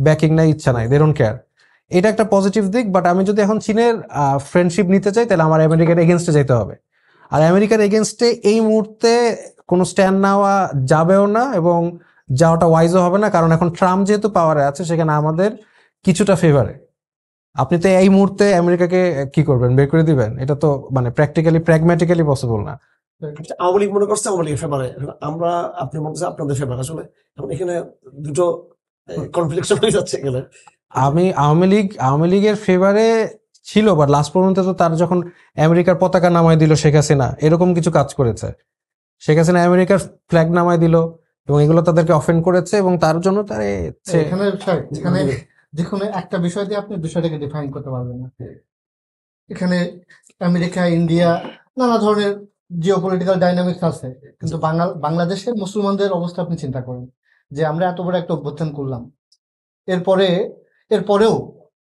ব্যাকিং নাই, ইচ্ছা নাই, দে ডোন্ট কেয়ার, এটা একটা পজিটিভ দিক। বাট আমি যদি এখন চীনের ফ্রেন্ডশিপ নিতে চাই, তাহলে আমার আমেরিকার এগেনস্টে যেতে হবে। আর আমেরিকার এগেনস্টে এই মুহূর্তে কোনো স্ট্যান্ড নেওয়া যাবেও না, এবং যাওয়াটা ওয়াইজও হবে না, কারণ এখন ট্রাম্প যেহেতু পাওয়ারে আছে, সেখানে আমাদের কিছুটা ফেভারে। আপনি তো এই মুহূর্তে আমেরিকাকে কি করবেন, বের করে দিবেন? এটা তো মানে প্র্যাকটিক্যালি প্র্যাগম্যাটিক্যালি পসিবল না। আওয়ামী লীগ মনে করছে আওয়ামী লীগের ফেভারে, আমরা আপনি বলছেন আপনাদের ফেভার, আসলে এখানে দুটো কনফ্লিকশন হয়ে যাচ্ছে এখানে। আমি আওয়ামী লীগের ফেভারে ছিল, বাট লাস্ট পর্যন্ত তো তার যখন আমেরিকার পতাকা নামায় দিল শেখ হাসিনা, এরকম কিছু কাজ করেছে। শেখ হাসিনা আমেরিকার ফ্ল্যাগ নামায় দিল এবং এগুলো তাদেরকে অফেন্ড করেছে, এবং তার জন্য তার যেখানে যেখানে একটা বিষয় দিয়ে আপনি বিষয়টাকে ডিফাইন করতে পারবেন না। এখানে আমেরিকা, ইন্ডিয়া, নানা ধরনের জিওপলিটিক্যাল ডাইনামিক্স আছে, কিন্তু বাংলাদেশের মুসলমানদের অবস্থা আপনি চিন্তা করেন, যে আমরা এত বড় একটা অভ্যুত্থান করলাম, এরপরেও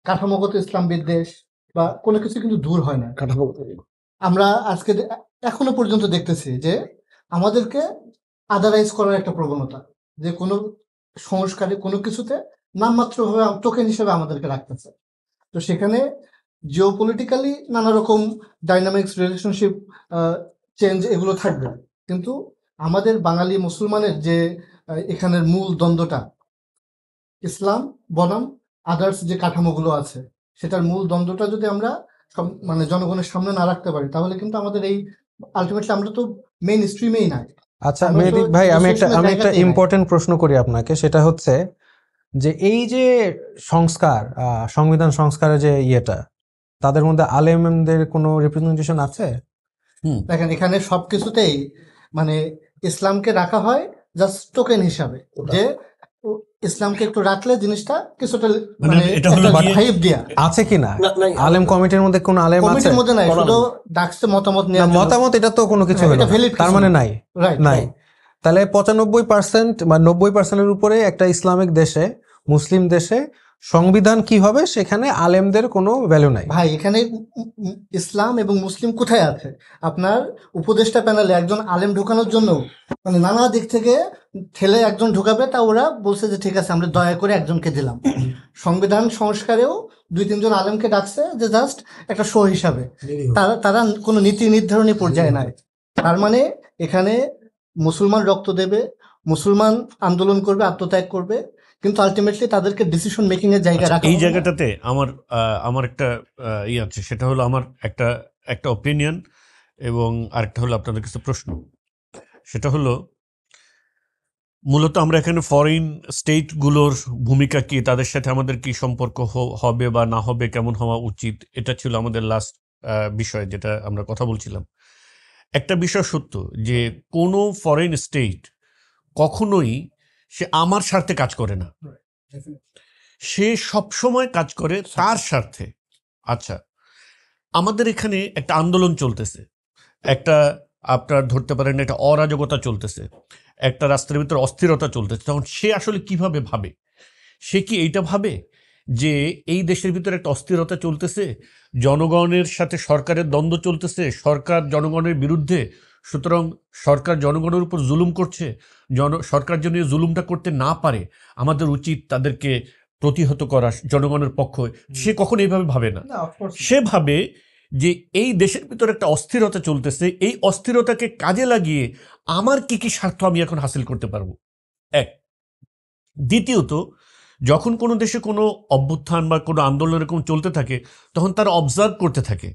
কাঠামোগত ইসলাম বিদ্বেষ বা কোনো কিছু কিন্তু দূর হয় না। আমরা আজকে এখনো পর্যন্ত দেখতেছি যে আমাদেরকে আদারাইজ করার একটা প্রবণতা, যে কোনো সংস্কারে কোনো কিছুতে নামমাত্রভাবে টোকেন হিসেবে আমাদেরকে রাখতেছে। তো সেখানে জিওপলিটিক্যালি নানা রকম ডাইনামিক্স, রিলেশনশিপ চেঞ্জ, এগুলো থাকবে, কিন্তু আমাদের বাঙালি মুসলমানের যে এখানের মূল দ্বন্দ্বটা, ইসলাম বনাম আদার্স যে কাঠামোগুলো আছে, সেটার মূল দ্বন্দ্বটা যদি আমরা মানে জনগণের সামনে না রাখতে পারি, তাহলে কিন্তু আমাদের এই আলটিমেটলি আমরা তো মেইন স্ট্রিমেই নাই। আচ্ছা আমরা তো মেহেদী ভাই, আমি একটা নেগোসিয়েশনের জায়গাতেই নাই। ইম্পর্টেন্ট প্রশ্ন করি আপনাকে, সেটা হচ্ছে যে এই যে সংস্কার, সংবিধান সংস্কারের যে ইয়েটা, তাদের মধ্যে আলেমদের কোনো রিপ্রেজেন্টেশন আছে? দেখেন এখানে সবকিছুতেই মানে ইসলামকে রাখা হয় জাস্ট টোকেন হিসাবে, যে ইসলামকে একটু রাখলে জিনিসটা কিছুটা মানে মানে এটা হলো একটা গিয়ে- ভাইব দিয়া। আছে কিনা নাই, আলেম কমিটির মধ্যে কোনো আলেম আছে? কমিটির মধ্যে নাই, কোনো শুধু আলেম ডাকছে মতামত না, নেওয়ার জন্য। মতামত এটা তো কোনো কিছু হ্যাঁ, হলো এটা না। valid তার কিছু মানে না। নাই, রাইট নাই। তাহলে 95% বা 90%-এর উপরে একটা ইসলামিক দেশে, মুসলিম দেশে সংবিধান কি হবে সেখানে আলেমদের কোনো ভ্যালু নাই। ভাই এখানে ইসলাম এবং মুসলিম কোথায় আছে? আপনার উপদেষ্টা প্যানেলে একজন আলেম ঢোকানোর জন্য মানে নানা দিক থেকে ঠেলে একজন ঢোকাবে, তা ওরা বলছে যে ঠিক আছে আমরা দয়া করে একজনকে দিলাম। সংবিধান সংস্কারেও 2-3 জন আলেমকে ডাকছে যে জাস্ট একটা শো হিসাবে, তারা তারা কোনো নীতি নির্ধারণী পর্যায়ে নাই। তার মানে এখানে মুসলমান রক্ত দেবে, মুসলমান আন্দোলন করবে, আত্মত্যাগ করবে, কিন্তু আলটিমেটলি তাদেরকে ডিসিশন মেকিং এর জায়গায় রাখা এই হবে না। জায়গাটাতে আমার একটা ইয়ে আছে, সেটা হলো আমার একটা ওপিনিয়ন এবং আরেকটা হলো আপনাদের কাছে প্রশ্ন। সেটা হলো মূলত আমরা এখানে ফরেন স্টেটগুলোর ভূমিকা কি, তাদের সাথে আমাদের কি সম্পর্ক হবে বা না হবে, কেমন হওয়া উচিত, এটা ছিল আমাদের লাস্ট বিষয় যেটা আমরা কথা বলছিলাম। একটা বিষয় সত্য যে কোনো ফরেন স্টেট কখনোই সে আমার স্বার্থে কাজ করে না, সে সবসময় কাজ করে তার স্বার্থে। আচ্ছা, আমাদের এখানে একটা আন্দোলন চলতেছে, একটা আপনার ধরতে পারেন একটা অরাজকতা চলতেছে, একটা রাস্তার ভিতরে অস্থিরতা চলতেছে, তখন সে আসলে কিভাবে ভাবে? সে কি এইটা ভাবে যে এই দেশের ভিতরে একটা অস্থিরতা চলতেছে, জনগণের সাথে সরকারের দ্বন্দ্ব চলতেছে, সরকার জনগণের বিরুদ্ধে, সুতরাং সরকার জনগণের উপর জুলুম করছে, সরকার যেন এই জুলুমটা করতে না পারে, আমাদের উচিত তাদেরকে প্রতিহত করা জনগণের পক্ষ হয়ে? সে কখনো এইভাবে ভাবে না। সে ভাবে যে এই দেশের ভিতরে একটা অস্থিরতা চলতেছে, এই অস্থিরতাকে কাজে লাগিয়ে আমার কি কি স্বার্থ আমি এখন হাসিল করতে পারবো, এক। দ্বিতীয়ত, যখন কোনো দেশে কোনো অভ্যুত্থান বা কোনো আন্দোলন এরকম চলতে থাকে, তখন তারা অবজার্ভ করতে থাকে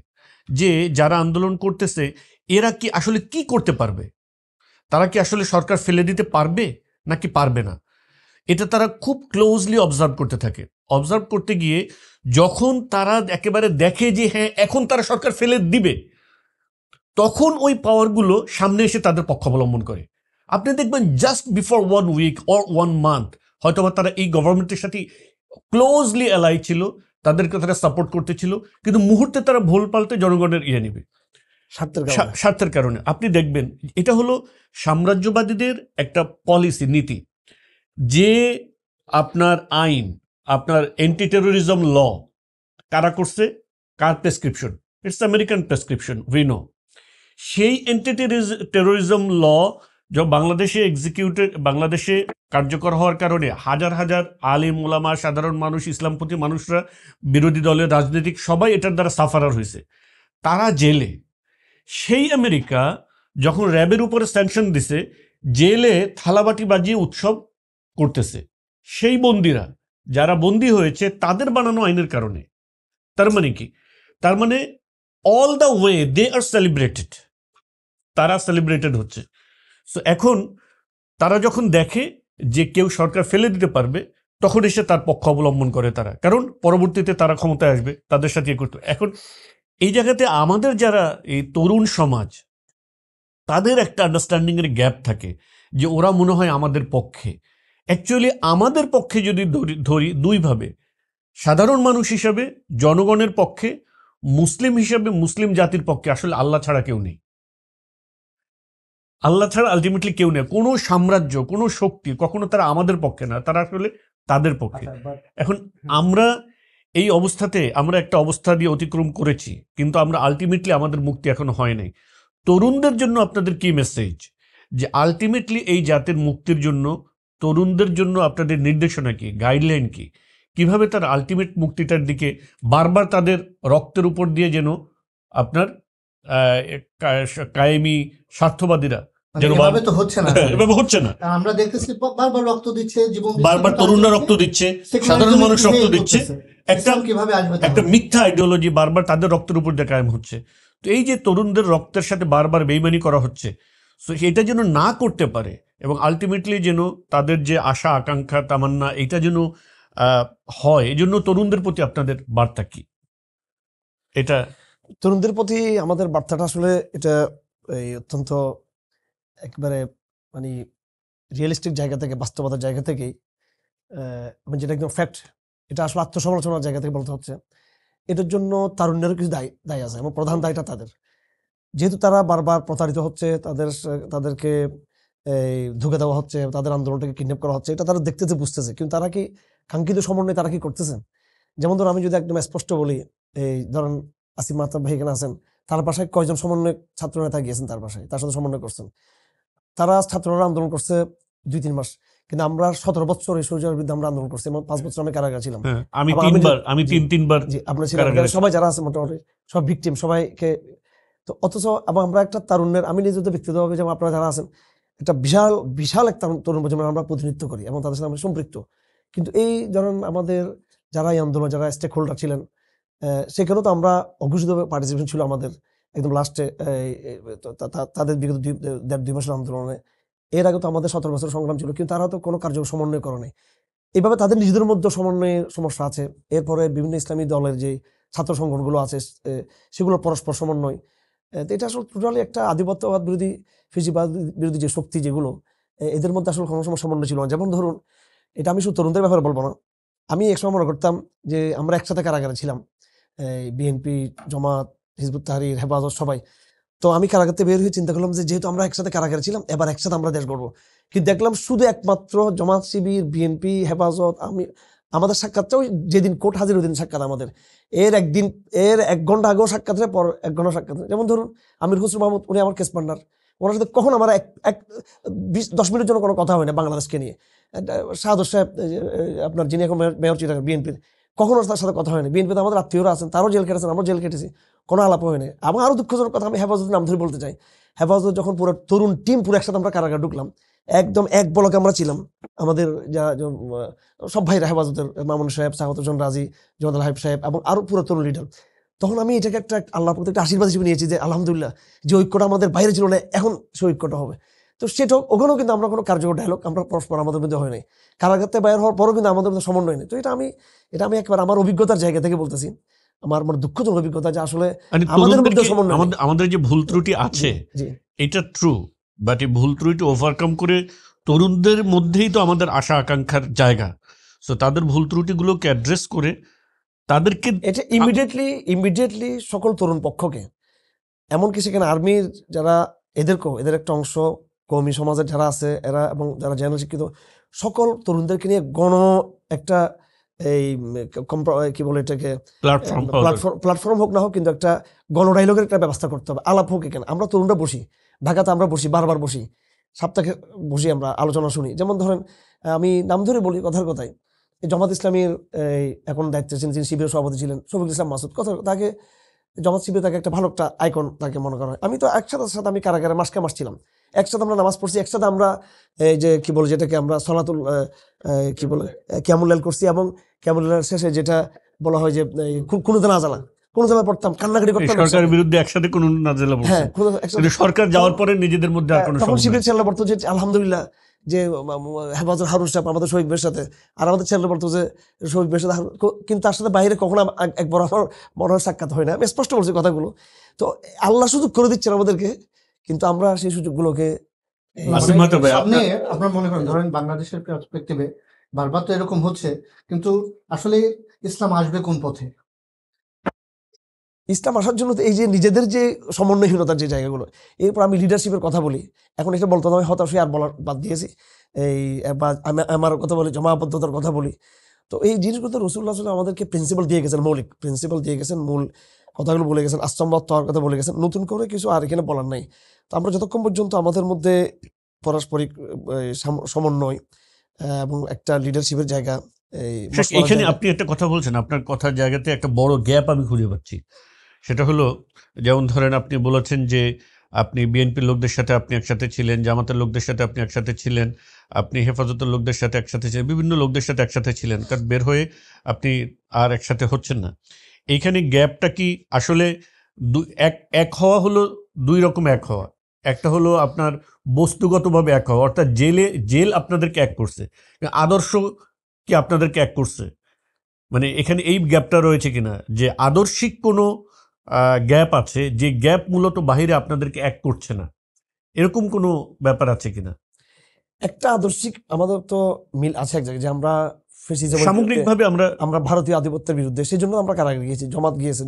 যে যারা আন্দোলন করতেছে এরা কি আসলে কি করতে পারবে, তারা কি আসলে সরকার ফেলে দিতে পারবে নাকি পারবে না। এটা তারা খুব ক্লোজলি অবজার্ভ করতে থাকে। অবজার্ভ করতে গিয়ে যখন তারা একেবারে দেখে যে হ্যাঁ এখন তারা সরকার ফেলে দিবে, তখন ওই পাওয়ারগুলো সামনে এসে তাদের পক্ষ অবলম্বন করে। আপনি দেখবেন just before 1 week or 1 month হয়তো তারা এই গভর্নমেন্টের সাথে ক্লোজলি অ্যালাই ছিল, তাদেরকে তারা সাপোর্ট করতেছিল, কিন্তু মুহূর্তে তারা ভুল পাল্টে জনগণের নেবে স্বার্থের কারণে। আপনি দেখবেন এটা হলো সাম্রাজ্যবাদীদের একটা পলিসি, নীতি, যে আপনার আইন, আপনার অ্যান্টি টেরোরিজম ল কারা করছে, কার prescription? It's American prescription, we know. সেই অ্যান্টি টেরোরিজম ল বাংলাদেশে কার্যকর হওয়ার কারণে হাজার হাজার আলিম ওলামা, সাধারণ মানুষ, ইসলামপন্থী মানুষরা, বিরোধী দলের রাজনৈতিক সবাই এটার দ্বারা সাফারার হয়েছে, তারা জেলে। সেই আমেরিকা যখন র্যাবের উপরে স্যাংশন দিছে, জেলে থালাবাটি বাজিয়ে উৎসব করতেছে সেই বন্দিরা, যারা বন্দী হয়েছে তাদের বানানো আইনের কারণে। তার মানে কি? তার মানে all the way they are celebrated, তারা সেলিব্রেটেড হচ্ছে। সো এখন তারা যখন দেখে যে কেউ সরকার ফেলে দিতে পারবে, তখন এসে তার পক্ষ অবলম্বন করে তারা, কারণ পরবর্তীতে তারা ক্ষমতায় আসবে, তাদের সাথে করতে। এখন এই জায়গাতে আমাদের যারা এই তরুণ সমাজ, তাদের একটা আন্ডারস্ট্যান্ডিং এর গ্যাপ থাকে যে ওরা মনে হয় আমাদের পক্ষে। অ্যাকচুয়ালি আমাদের পক্ষে যদি ধরি দুইভাবে, সাধারণ মানুষ হিসাবে জনগণের পক্ষে, মুসলিম হিসাবে মুসলিম জাতির পক্ষে আসলে আল্লাহ ছাড়া কেউ নেই। আল্লাহ ছাড়া আলটিমেটলি কেউ নেই। কোনো সাম্রাজ্য, কোনো শক্তি কখনো তারা আমাদের পক্ষে না, তারা আসলে তাদের পক্ষে। এখন আমরা এই অবস্থাতে, আমরা একটা অবস্থা দিয়ে অতিক্রম করেছি, কিন্তু আমরা আলটিমেটলি আমাদের মুক্তি এখনো হয় নাই। তরুণদের জন্য আপনাদের কি মেসেজ, যে আলটিমেটলি এই জাতির মুক্তির জন্য তরুণদের জন্য আপনাদের নির্দেশনা কি, গাইডলাইন কি, কিভাবে তার আলটিমেট মুক্তিটার দিকে বারবার তাদের রক্তের উপর দিয়ে যেন আপনার কায়েমি স্বার্থবাদীরা এভাবে তো হচ্ছে না, এভাবে হচ্ছে না। আমরা দেখতেছি বারবার রক্ত দিচ্ছে, জীবন বারবার তরুণরা রক্ত দিচ্ছে, সাধারণ মানুষ রক্ত দিচ্ছে, একটা কিভাবে আসবে? একটা মিথ্যা আইডিওলজি বারবার তাদের রক্তের উপর দিয়ে কায়েম হচ্ছে। তো এই যে তরুণদের রক্তের সাথে বারবার বেইমানি করা হচ্ছে, সো এটা যেন না করতে পারে এবং আলটিমেটলি যেন তাদের যে আশা আকাঙ্ক্ষা তামান্না এটা যেন হয়, এই জন্য তরুণদের প্রতি আপনাদের বার্তা কি? এটা তরুণদের প্রতি আমাদের বার্তাটা আসলে এটা এই অত্যন্ত একেবারে মানে রিয়েলিস্টিক জায়গা থেকে, বাস্তবতার জায়গা থেকেই, মানে যেটা একদম ফ্যাক্ট, এটা আসলে আত্মসমালোচনার জায়গা থেকে বলতে হচ্ছে। এটার জন্য তারুণ্যেরও কিছু দায় আছে এবং প্রধান দায়টা তাদের, যেহেতু তারা বারবার প্রতারিত হচ্ছে, তাদেরকে এই ধুকে দেওয়া হচ্ছে, তাদের আন্দোলনটাকে কিডন্যাপ করা হচ্ছে, এটা তারা দেখতেছে, বুঝতেছে, কিন্তু তারা কি কাঙ্ক্ষিত সমন্বয় তারা কি করতেছেন? যেমন ধরুন আমি যদি একদম স্পষ্ট বলি, এই ধরেন আসিফ মাহতাব ভাই এখানে আছেন, তার বাসায় কয়জন সমন্বয় ছাত্র নেতা গিয়েছেন তার বাসায়, তার সাথে সমন্বয় করছেন। তারা ছাত্ররা আন্দোলন করছে 2-3 মাস, কিন্তু আমরা 17 বছর এই সরকারের বিরুদ্ধে আমরা আন্দোলন করছি এবং 5 বছর আমি কারাগারে ছিলাম। আমি আবার 3-3বার জি আপনার ছিলেন, সবাই যারা আছে মোটামুটি সব ভিকটিম, সবাইকে। তো অথচ আমরা একটা তারুণ্যের, আমি নিজে ব্যক্তিগতভাবে যেমন আপনারা যারা আছেন, একটা বিশাল বিশাল একটা তরুণ প্রজন্মের আমরা প্রতিনিধিত্ব করি এবং তাদের সাথে আমরা সম্পৃক্ত। কিন্তু এই ধরেন আমাদের যারা এই আন্দোলন, যারা স্টেক হোল্ডার ছিলেন, সেখানেও তো আমরা অঘোষিত পার্টিসিপেশন ছিল আমাদের একদম লাস্টে, তাদের বিগত 1.5-2 মাসের আন্দোলনে। এর আগে তো আমাদের 17 বছর সংগ্রাম ছিল, কিন্তু তারা তো কোনো কার্য সমন্বয় করে নাই। এইভাবে তাদের নিজেদের মধ্যে সমন্বয়ের সমস্যা আছে। এরপরে বিভিন্ন ইসলামী দলের যে ছাত্র সংগঠনগুলো আছে, সেগুলো পরস্পর সমন্বয়, তো এটা আসলে টোটালি একটা আধিপত্যবাদ বিরোধী, ফিজিবাদ বিরোধী যে শক্তি, যেগুলো এদের মধ্যে আসলে কোনো সময় সমন্বয় ছিল না। যেমন ধরুন, এটা আমি শুধু তরুণদের ব্যাপারে বলবো না, আমি একসময় মনে করতাম যে আমরা একসাথে কারাগারে ছিলাম, বিএনপি, জামাত, হিজবুত তাহরীর, হেফাজত, সবাই। তো আমি কারাগার থেকে বের হয়ে চিন্তা করলাম যে যেহেতু আমরা একসাথে কারাগারে ছিলাম, এবার একসাথে আমরা দেশ গড়বো। কিন্তু দেখলাম শুধু একমাত্র জামাত, শিবির, বিএনপি, হেফাজত, আমাদের সাক্ষাৎটাও যেদিন কোর্ট হাজির ওই দিন সাক্ষাৎ আমাদের, এর 1 ঘন্টা আগেও সাক্ষাতের পর 1 ঘন্টা সাক্ষাৎ। যেমন ধরুন আমির হোসেন মাহমুদ, উনি আমার কেস পার্টনার, ওনার সাথে কখন আমার 10 মিনিটের জন্য কোনো কথা হয় না বাংলাদেশকে নিয়ে। শাহাদত সাহেব, আপনার যিনি এখন মেয়র চিটাগাং বিএনপির, কখনো তার সাথে কথা হয়নি। বিএনপিতে আমাদের আত্মীয়রা আছেন, তারও জেল কেটেছেন, আমরা জেল কেটেছি, কোনো আলাপ হয়নি। এবং আরো দুঃখজনক কথা, আমি হেফাজতের নাম ধরে বলতে চাই, হেফাজত যখন পুরো তরুণ টিম পুরো একসাথে আমরা কারাগারে ঢুকলাম, একদম এক ব্লকে আমরা ছিলাম, আমাদের সব ভাইরা, হেফাজতের মামুন সাহেব, সাহাবত হোসেন রাজি, জমাদাল হাবিব সাহেব এবং আরো পুরো তরুণ লিডার। তখন আমি এটাকে একটা আল্লাহর প্রতি একটা আশীর্বাদ হিসেবে নিয়েছি যে আলহামদুলিল্লাহ, যে ঐক্যটা আমাদের বাইরে ছিল না, এখন সে ঐক্যটা হবে। তো সেটা ওখানেও কিন্তু আমরা কোনো কার্যকর ডায়লগ আমরা পরস্পর আমাদের মধ্যে হয় নাই, কারাগারে বাইর হওয়ার পরও কিন্তু আমাদের মধ্যে সমন্বয় নেই। তো এটা আমি একবার আমার অভিজ্ঞতার জায়গা থেকে বলতেছি, আমার দুঃখজনক অভিজ্ঞতা, যে আসলে আমাদের মধ্যে সমন্বয় নেই। আমাদের যে ভুল ত্রুটি আছে এটা ট্রু, বাট এই ভুল ত্রুটি ওভারকাম করে তরুণদের মধ্যেই তো আমাদের আশা আকাঙ্ক্ষার জায়গা। সো তাদের ভুল ত্রুটিগুলোকে অ্যাড্রেস করে তাদেরকে এটা ইমিডিয়েটলি সকল তরুণ পক্ষকে, এমনকি সেখানে আর্মির যারা, এদের একটা অংশ, কওমি সমাজের যারা আছে এরা, এবং যারা জেনারেল শিক্ষিত, সকল তরুণদেরকে নিয়ে একটা এই কি বলে এটাকে, প্ল্যাটফর্ম হোক না হোক, কিন্তু একটা গণডাইলগের একটা ব্যবস্থা করতে হবে, আলাপ হোক। এখানে আমরা তরুণরা বসি, ঢাকাতে আমরা বসি, বারবার বসি, সপ্তাহে বসি, আমরা আলোচনা শুনি। যেমন ধরেন আমি নাম ধরে বলি, কথার কথায়, জামাত ইসলামীর এখন দায়িত্বে ছিলেন, যিনি শিবিরের সভাপতি ছিলেন, শফিকুল ইসলাম মাসুদ, তাকে জামাত শিবির তাকে একটা ভালো একটা আইকন তাকে মনে করা হয়। আমি তো একসাথে আমি কারাগারে মাস ছিলাম, একসাথে আমরা নামাজ পড়ছি, একসাথে আমরা এই যে কি বলে যেটাকে আমরা সলাতুল কি বলে কিয়ামুল করছি, এবং কিয়ামুল শেষে যেটা বলা হয় যে কোনো জানা পড়তাম, কান্নাকাটি করতাম, সরকারের বিরুদ্ধে একসাথে কোনো নাজেলা পড়ছে। হ্যাঁ, সরকার যাওয়ার পরে নিজেদের মধ্যে আর কোনো তখন শিবির ছেলেরা পড়তো যে আলহামদুলিল্লাহ, যে হেফাজত হারুন সাহেব আমাদের শহীদ ভাইয়ের সাথে, আর আমাদের ছেলেরা বলতো যে শহীদ ভাইয়ের সাথে, কিন্তু তার সাথে বাইরে কখনো একবার আমার মনে হয় সাক্ষাৎ হয় না। আমি স্পষ্ট বলছি কথাগুলো। তো আল্লাহ সুযোগ করে দিচ্ছেন আমাদেরকে, কিন্তু আমরা সেই সুযোগগুলোকে সামনে আপনার মনে করেন, ধরেন বাংলাদেশের পার্সপেক্টিভে বারবার তো এরকম হচ্ছে, কিন্তু আসলে ইসলাম আসবে কোন পথে? ইসলাম আসার জন্য এই যে নিজেদের যে সমন্বয়হীনতার যে জায়গাগুলো, এরপর আমি লিডারশিপের কথা বলি। এখন এটা বলতে আমি হতাশ হয়ে আর বলার বাদ দিয়েছি, আমার কথা বলি, জমাবদ্ধতার কথা বলি। তো এই জিনিসগুলো রাসূলুল্লাহ সাল্লাল্লাহু আলাইহি ওয়াসাল্লাম আমাদেরকে প্রিন্সিপাল দিয়ে গেছেন, মৌলিক প্রিন্সিপাল দিয়ে গেছেন, মূল কথাগুলো বলে গেছেন, আস্তম্বত হওয়ার কথা বলে গেছেন, নতুন করে কিছু আর এখানে বলার নাই। তো আমরা যতক্ষণ পর্যন্ত আমাদের মধ্যে পারস্পরিক সমন্বয় এবং একটা লিডারশিপের জায়গা, এখানে আপনি একটা কথা বলছেন, আপনার কথার জায়গাতে একটা বড় গ্যাপ আমি খুঁজে পাচ্ছি। সেটা হলো, যেমন ধরেন আপনি বলেছেন যে আপনি বিএনপির লোকদের সাথে আপনি একসাথে ছিলেন, জামাতের লোকদের সাথে আপনি একসাথে ছিলেন, আপনি হেফাজতের লোকদের সাথে একসাথে ছিলেন, বিভিন্ন লোকদের সাথে একসাথে ছিলেন, কারণ বের হয়ে আপনি আর একসাথে হচ্ছেন না। এইখানে গ্যাপটা কি আসলে এক হওয়া হলো দুই রকম এক হওয়া। একটা হলো আপনার বস্তুগতভাবে এক হওয়া, অর্থাৎ জেল আপনাদেরকে এক করছে, আদর্শ কি আপনাদেরকে এক করছে, মানে এখানে এই গ্যাপটা রয়েছে কিনা, যে আদর্শিক কোনো গ্যাপ আছে, যে গ্যাপ মূলত বাহিরে আপনাদেরকে এক করছে না, এরকম কোনো ব্যাপার আছে কিনা? একটা আদর্শিক আমাদের তো মিল আছে এক জায়গায়, যে আমরা সামগ্রিকভাবে আমরা ভারতীয় আধিপত্যের বিরুদ্ধে, সেই জন্য আমরা কারাগারে গিয়েছি,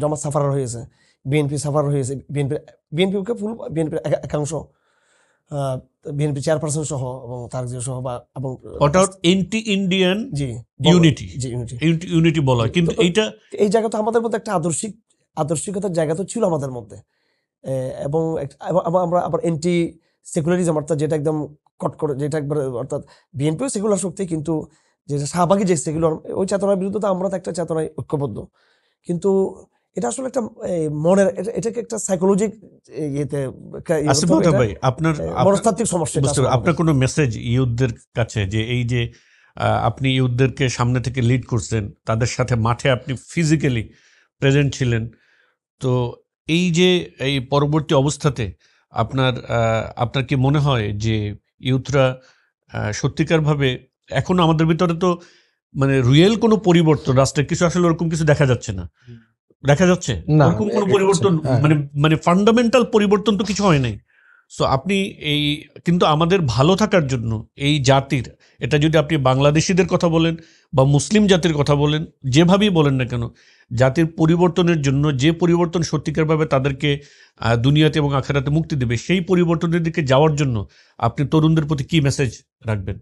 জমাত সাফারার হয়েছে, বিএনপি সাফারার হয়েছে, বিএনপিকে ফুল বিএনপির একাংশ, বিএনপি চেয়ারপারসন সহ এবং তারজিও সহ, এবং এন্টি ইন্ডিয়ান জি ইউনিটি বলা হয়। কিন্তু এই জায়গা তো আমাদের মধ্যে একটা আদর্শিকতার জায়গা তো ছিল আমাদের মধ্যে, এবং আমরা আবার এন্টি সেকুলারিজম, অর্থাৎ যেটা একদম কট করে, যেটা একবার, অর্থাৎ বিএনপিও সেকুলার শক্তি, কিন্তু যেটা শাহবাগী যে সেকুলার, ওই চেতনার বিরুদ্ধে তো আমরা তো একটা চেতনায় ঐক্যবদ্ধ। কিন্তু এটা আসলে একটা মনের, এটাকে একটা সাইকোলজিক ইয়েতে মনস্তাত্ত্বিক সমস্যা। আপনার কোনো মেসেজ ইউথদের কাছে, যে এই যে আপনি ইউথদেরকে সামনে থেকে লিড করছেন, তাদের সাথে মাঠে আপনি ফিজিক্যালি প্রেজেন্ট ছিলেন, তো এই যে এই পরবর্তী অবস্থাতে আপনার কি মনে হয় যে ইউথরা সত্যিকারভাবে, এখন আমাদের ভিতরে তো মানে রিয়েল কোনো পরিবর্তন রাষ্ট্রের কিছু আসলে ওরকম কিছু দেখা যাচ্ছে না, দেখা যাচ্ছে ওরকম কোনো পরিবর্তন, মানে ফান্ডামেন্টাল পরিবর্তন তো কিছু হয় নাই। সো আপনি কিন্তু আমাদের ভালো থাকার জন্য এই জাতির, এটা যদি আপনি বাংলাদেশিদের কথা বলেন বা মুসলিম জাতির কথা বলেন, যেভাবেই বলেন না কেন, জাতির পরিবর্তনের জন্য, যে পরিবর্তন সত্যিকারভাবে তাদেরকে দুনিয়াতে এবং আখিরাতে মুক্তি দেবে, সেই পরিবর্তনের দিকে যাওয়ার জন্য আপনি তরুণদের প্রতি কি মেসেজ রাখবেন?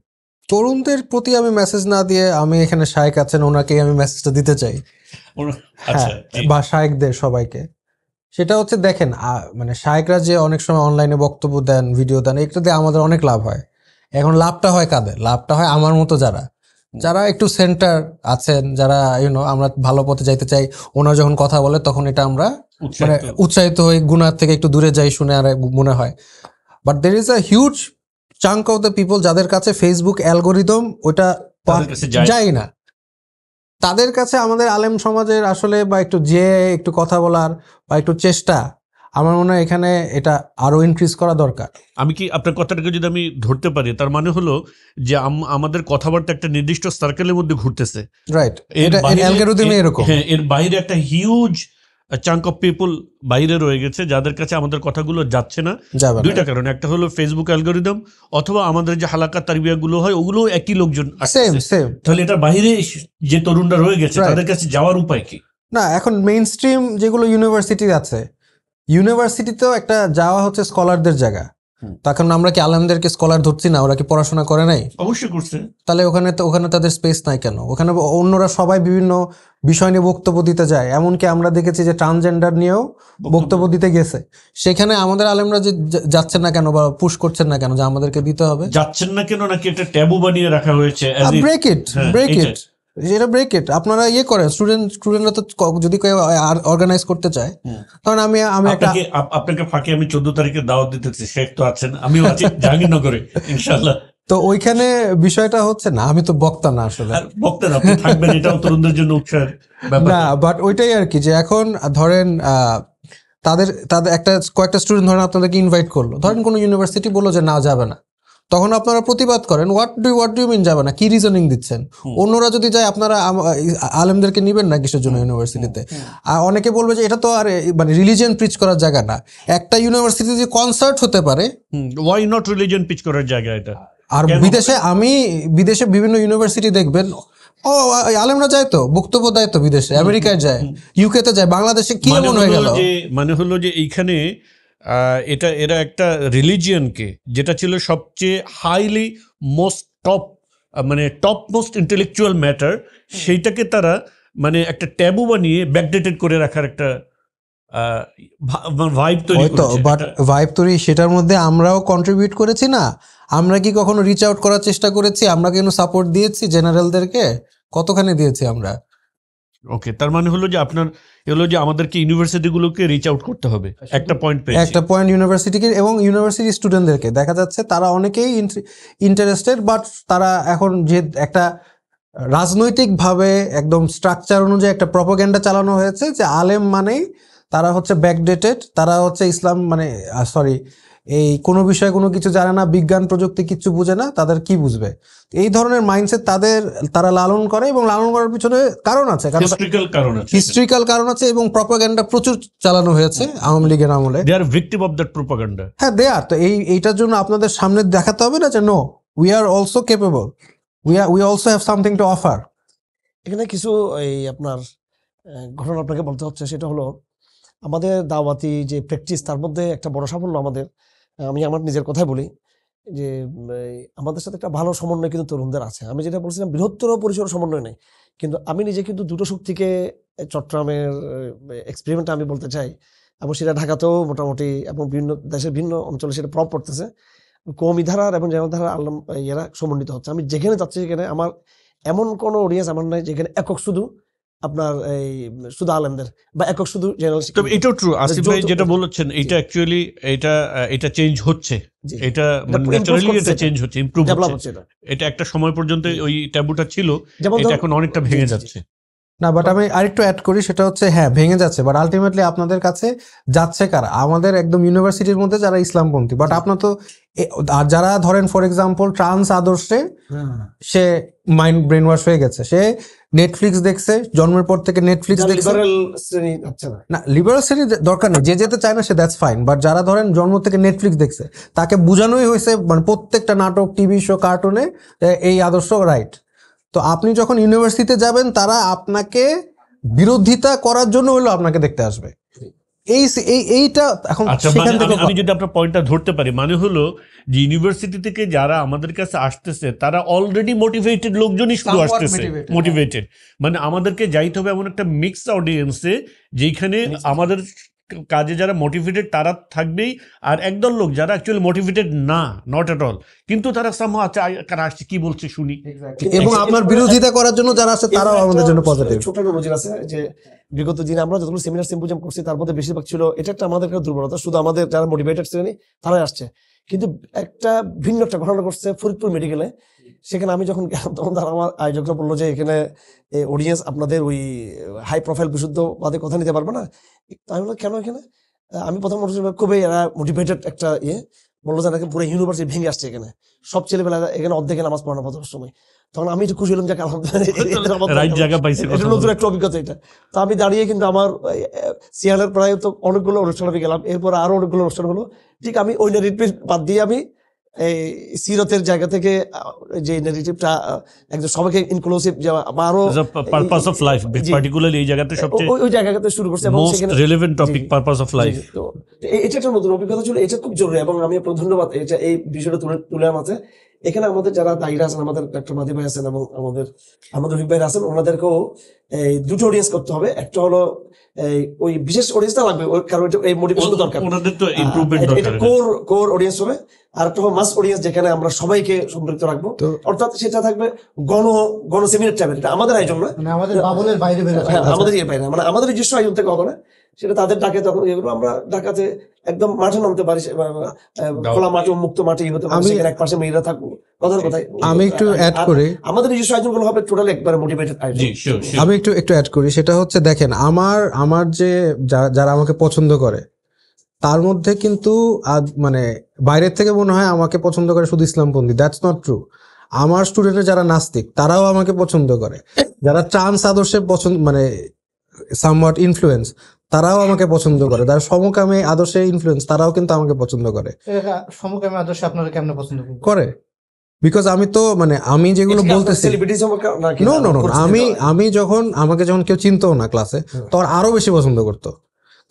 তরুণদের প্রতি আমি মেসেজ না দিয়ে, আমি এখানে শায়েক আছেন, ওনাকেই আমি মেসেজটা দিতে চাই, বা শায়েকদের সবাইকে। সেটা হচ্ছে, দেখেন মানে শায়েকরা যে অনেক সময় অনলাইনে বক্তব্য দেন, ভিডিও দেন, এটা দিয়ে আমাদের অনেক লাভ হয়। এখন লাভটা হয় কাদের? লাভটা হয় আমার মতো যারা একটু সেন্টার আছেন, যারা আমরা ভালো পথে যাইতে চাই, ওনারা যখন কথা বলে তখন এটা আমরা মানে উৎসাহিত হই, গুনার থেকে একটু দূরে যাই শুনে আর মনে হয়। But there is a huge chunk of the people যাদের কাছে ফেসবুক অ্যালগোরিদম ওটা যায় না, তাদের কাছে আমাদের আলেম সমাজের আসলে বা একটু কথা বলার বা একটু চেষ্টা, আমার মনে হয় এখানে এটা আরো ইনক্রিজ করা দরকার। আমি কি আপনার কথাটাকে যদি আমি ধরতে পারি, তার মানে হলো যে আমাদের কথাবার্তা একটা নির্দিষ্ট সার্কেলের মধ্যে ঘুরতেছে, রাইট? এর বাইরে একটা হিউজ চাঙ্ক অফ পিপল বাইরে রয়ে গেছে, যাদের কাছে আমাদের কথাগুলো যাচ্ছে না। দুইটা কারণে, একটা হলো ফেসবুক অ্যালগোরিদম, অথবা আমাদের যে হালাকা তারবিয়া গুলো হয় ওগুলো একই লোকজন। তাহলে এটা বাইরে যে তরুণরা রয়ে গেছে তাদের কাছে যাওয়ার উপায় কি? না, এখন মেইন স্ট্রিম যেগুলো ইউনিভার্সিটি আছে, ইউনিভার্সিটিতেও একটা যাওয়া হচ্ছে স্কলারদের জায়গা। তখন আমরা কি আলেমদেরকে স্কলার ধরছি না? ওরা কি পড়াশোনা করে নাই? অবশ্যই করছে। তাহলে ওখানে তাদের স্পেস নাই কেন? ওখানে অন্যরা সবাই বিভিন্ন বিষয় নিয়ে বক্তব্য দিতে যায়, এমনকি আমরা দেখেছি যে ট্রান্সজেন্ডার নিয়েও বক্তব্য দিতে গেছে। সেখানে আমাদের আলেমরা যে যাচ্ছেন না কেন বা পুশ করছেন না কেন যে আমাদেরকে দিতে হবে? যাচ্ছেন না কেন, নাকি একটা ট্যাবু বানিয়ে রাখা হয়েছে? ব্রেক ইট আপনারা করেন। স্টুডেন্টরা তো যদি কেউ অর্গানাইজ করতে চায়, কারণ আমি আপনাকে ফাঁকে আমি 14 তারিখে দাওয়াত দিতেছি, শেখ তো আছেন, আমিও আছি জাহাঙ্গীরনগরে ইনশাআল্লাহ। তো ওইখানে বিষয়টা হচ্ছে না, আমি তো বক্তা না আসলে, বক্তা না, আপনি থাকবেন, এটাও তরুণদের জন্য উৎসাহের ব্যাপার না। বাট ওইটাই আর কি, যে এখন ধরেন তাদের কয়েকটা স্টুডেন্ট ধরেন আপনাদেরকে ইনভাইট করলো, ধরেন কোনো ইউনিভার্সিটি বললো যে না যাবে না, তখন আপনারা প্রতিবাদ করেন, হোয়াট ডু ইউ মিন যাবে না, কি রিজনিং দিচ্ছেন? অন্যরা যদি যায় আপনারা আলেমদেরকে নিবেন না কিসের জন্য ইউনিভার্সিটিতে? আর অনেকে বলবে যে এটা তো আর মানে রিলিজিয়ন প্রিচ করার জায়গা না। একটা ইউনিভার্সিটিতে যে কনসার্ট হতে পারে, ওয়াই নট রিলিজিয়ন প্রিচ করার জায়গা এটা? আর বিদেশে বিভিন্ন ইউনিভার্সিটি দেখবেন, আলেমরা যায় তো, বক্তব্য দেয় তো, বিদেশে আমেরিকায় যায়, ইউকেতে যায়, বাংলাদেশে কি এমন হয়ে গেল? মানে হলো যে এইখানে এরা একটা রিলিজিয়নকে, যেটা ছিল সবচেয়ে highly top most intellectual matter, সেইটাকে তারা মানে একটা ট্যাবু বানিয়ে ব্যাকডেটেড করে রাখার একটা ভাইব তৈরি। সেটার মধ্যে আমরাও কন্ট্রিবিউট করেছি না? আমরা কি কখনো রিচ আউট করার চেষ্টা করেছি? আমরা কেন সাপোর্ট দিয়েছি জেনারেলদেরকে? কতখানি দিয়েছি আমরা? ওকে, তার মানে হলো যে আমাদেরকে ইউনিভার্সিটিগুলোকে রিচ আউট করতে হবে। একটা পয়েন্ট ইউনিভার্সিটিকে এবং ইউনিভার্সিটি স্টুডেন্টদেরকে দেখা যাচ্ছে তারা অনেকেই ইন্টারেস্টেড, বাট তারা এখন যে একটা রাজনৈতিকভাবে একদম স্ট্রাকচার অনুযায়ী একটা প্রপাগান্ডা চালানো হয়েছে যে আলেম মানেই তারা হচ্ছে ব্যাকডেটেড, তারা হচ্ছে ইসলাম মানে সরি এই কোনো বিষয়ে কোনো কিছু জানে না, বিজ্ঞান প্রযুক্তি কিচ্ছু বুঝে না, তাদের কি বুঝবে? এই ধরনের মাইন্ডসেট তারা লালন করে, এবং লালন করার পিছনে কারণ আছে, কারণ হিস্ট্রিক্যাল কারণ আছে, এবং প্রপাগান্ডা প্রচুর চালানো হয়েছে আওয়ামী লীগের আমলে। দে আর ভিকটিম অফ দ্যাট প্রপাগান্ডা। হ্যাঁ, দে আর। তো এইটার জন্য আপনাদের সামনে দেখাতে হবে না যে no, we are also capable, we also have something to offer. এখানে কিছু এই আপনার ঘটনা আপনাকে বলতে হচ্ছে, সেটা হলো আমাদের দাওয়াতি যে প্র্যাকটিস, তার মধ্যে একটা বড় সাফল্য আমাদের, আমি আমার নিজের কথাই বলি যে আমাদের সাথে একটা ভালো সমন্বয় কিন্তু তরুণদের আছে। আমি যেটা বলছিলাম বৃহত্তর পরিসর সমন্বয় নেই, কিন্তু আমি নিজে কিন্তু দুটো শক্তিকে চট্টগ্রামের এক্সপেরিমেন্ট আমি বলতে চাই, এবং সেটা ঢাকাতেও মোটামুটি এবং বিভিন্ন দেশের ভিন্ন অঞ্চলে সেটা প্রভাব পড়তেছে। কওমি ধারার এবং জেনারেল ধারার আলম এরা সমন্বিত হচ্ছে। আমি যেখানে যাচ্ছি সেখানে আমার এমন কোনো অডিয়েন্স আমার নাই যেখানে একক শুধু আপনার এই শুধু আলেমদের বা একক শুধু জেনারেল। তবে এটাও ট্রু, আসিফ ভাই যেটা বলেছেন, এটা অ্যাকচুয়ালি এটা চেঞ্জ হচ্ছে, এটা ন্যাচারালি এটা চেঞ্জ হচ্ছে, ইমপ্রুভ হচ্ছে। এটা একটা সময় পর্যন্ত ওই ট্যাবুটা ছিল, এটা এখন অনেকটা ভেঙে যাচ্ছে। না, বাট আমি আরেকটু অ্যাড করি, সেটা হচ্ছে হ্যাঁ ভেঙে যাচ্ছে, বাট আলটিমেটলি আপনাদের কাছে যাচ্ছে কারা? আমাদের একদম ইউনিভার্সিটির মধ্যে যারা ইসলামপন্থী, বাট আপনার তো আর যারা ধরেন ফর এক্সাম্পল ট্রান্স আদর্শে সে মাইন্ড ব্রেন ওয়াশ হয়ে গেছে, সে নেটফ্লিক্স দেখছে, জন্মের পর থেকে নেটফ্লিক্স দেখছে। না, লিবারাল শ্রেণী দরকার নেই, যে যেতে চায় না সে দ্যাটস ফাইন, বাট যারা ধরেন জন্ম থেকে নেটফ্লিক্স দেখছে, তাকে বোঝানোই হয়েছে মানে প্রত্যেকটা নাটক, টিভি শো, কার্টুনে এই আদর্শ রাইট। তো আপনি যখন ইউনিভার্সিটিতে যাবেন, তারা আপনাকে বিরোধিতা করার জন্য হলো আপনাকে দেখতে আসবে। এইটা এখন আমি যদি আপনার পয়েন্টটা ধরতে পারি, মানে হলো যে ইউনিভার্সিটি থেকে যারা আমাদের কাছে আসতেছে তারা অলরেডি মোটিভেটেড লোকজনই শুধু আসতেছে, মোটিভেটেড। মানে আমাদেরকে যাইতে হবে এমন একটা মিক্সড অডিয়েন্সে যেখানে আমাদের কাজে যারা মোটিভেটেড তারা থাকবেই, আর একদল লোক যারা অ্যাকচুয়ালি মোটিভেটেড না, নট এট অল, কিন্তু তারা সামহাউ আচ্ছা আসছে কি বলছে শুনি, এবং আপনার বিরোধিতা করার জন্য যারা আছে তারাও আমাদের জন্য পজিটিভ। ছোট একটা নজির আছে যে বিগত দিনে আমরা যতগুলো সেমিনার সিম্পোজিয়াম করছি তার মধ্যে বেশিরভাগ ছিল এটা একটা আমাদের একটা দুর্বলতা, শুধু আমাদের যারা মোটিভেটেড শ্রেণী তারাই আসছে। কিন্তু একটা ভিন্ন একটা ঘটনা ঘটছে ফরিদপুর মেডিকেলে। সেখানে আমি যখন গেলাম তখন তারা আমার আয়োজকরা বললো যে এখানে অডিয়েন্স আপনাদের ওই হাই প্রোফাইল বিশুদ্ধবাদে কথা নিতে পারবে না। আমি বললাম কেন? এখানে আমি প্রথম খুবই এরা মোটিভেটেড একটা বললো যে নাকি পুরো ইউনিভার্সিটি ভেঙে আসছে, এখানে সব ছেলেবেলা এখানে অর্ধেকে নামাজ পড়ানো পড়ার সময়। তখন আমি একটু খুশি হলাম যে নতুন একটা অভিজ্ঞতা এটা। তো আমি দাঁড়িয়ে কিন্তু আমার সিয়ালের প্রায় তো অনেকগুলো অনুষ্ঠান আমি গেলাম, এরপর আরো অনেকগুলো অনুষ্ঠান হলো। ঠিক আমি ওই নেগেটিভ বাদ দিয়ে আমি এই সিরতের জায়গা থেকে যে নেগেটিভটা একদম সবাইকে ইনক্লুসিভ আরো পারপাস অফ লাইফ, পার্টিকুলারলি এই জায়গাতে সবচেয়ে ওই জায়গাতে শুরু করছে এবং most relevant topic purpose of life. তো এটা একটা নতুন অভিজ্ঞতা ছিল, এটা খুব জরুরি এবং আমি আপনাকে ধন্যবাদ এটা এই বিষয়টা তুলে আনাতে। এখানে আমাদের যারা দায়ীরা আছেন, আমাদের ডক্টর মাদি ভাই আছেন এবং আমাদের রফিক ভাই আছেন, ওনাদেরকেও এই দুটো অডিয়েন্স করতে হবে। একটা হলো ওই বিশেষ অডিয়েন্সটা লাগবে, কারণ এই মোটিভেশন দরকার, ওনাদের তো ইমপ্রুভমেন্ট দরকার, এটা কোর অডিয়েন্স হবে। আর একটা মাস অডিয়েন্স যেখানে আমরা সবাইকে সম্পৃক্ত রাখবো, অর্থাৎ সেটা থাকবে গণ সেমিনার টাইপের। এটা আমাদের আয়োজন না, আমাদের বাবলের বাইরে আমাদের বাইরে, মানে আমাদের নিজস্ব আয়োজন থেকে হবে না, সেটা তাদের ডাকে তখন এগুলো আমরা ঢাকাতে একদম মাঠে নামতে পারি, খোলা মাঠে, মুক্ত মাঠে হতে পারি, সেখানে এক পাশে মেয়েরা থাকবো, কথার কথায়। আমি একটু অ্যাড করি, আমাদের নিজস্ব আয়োজনগুলো হবে টোটালি একবারে মোটিভেটেড আয়োজন। আমি একটু অ্যাড করি, সেটা হচ্ছে দেখেন আমার যে যারা আমাকে পছন্দ করে তার মধ্যে কিন্তু মানে বাইরের থেকে মনে হয় আমাকে পছন্দ করে শুধু ইসলামপন্থী, দ্যাটস নট ট্রু। আমার স্টুডেন্টের যারা নাস্তিক তারাও আমাকে পছন্দ করে, যারা ট্রান্স আদর্শে পছন্দ মানে সামওয়াট ইনফ্লুয়েন্স তারাও আমাকে পছন্দ করে, যারা সমকামী আদর্শে ইনফ্লুয়েন্স তারাও কিন্তু আমাকে পছন্দ করে। সমকামী আদর্শে আপনারা কেমন পছন্দ করে? বিকজ আমি তো মানে আমি যেগুলো বলতেছি, আমি যখন আমাকে যখন কেউ চিনতো না ক্লাসে, তখন আরো বেশি পছন্দ করতো,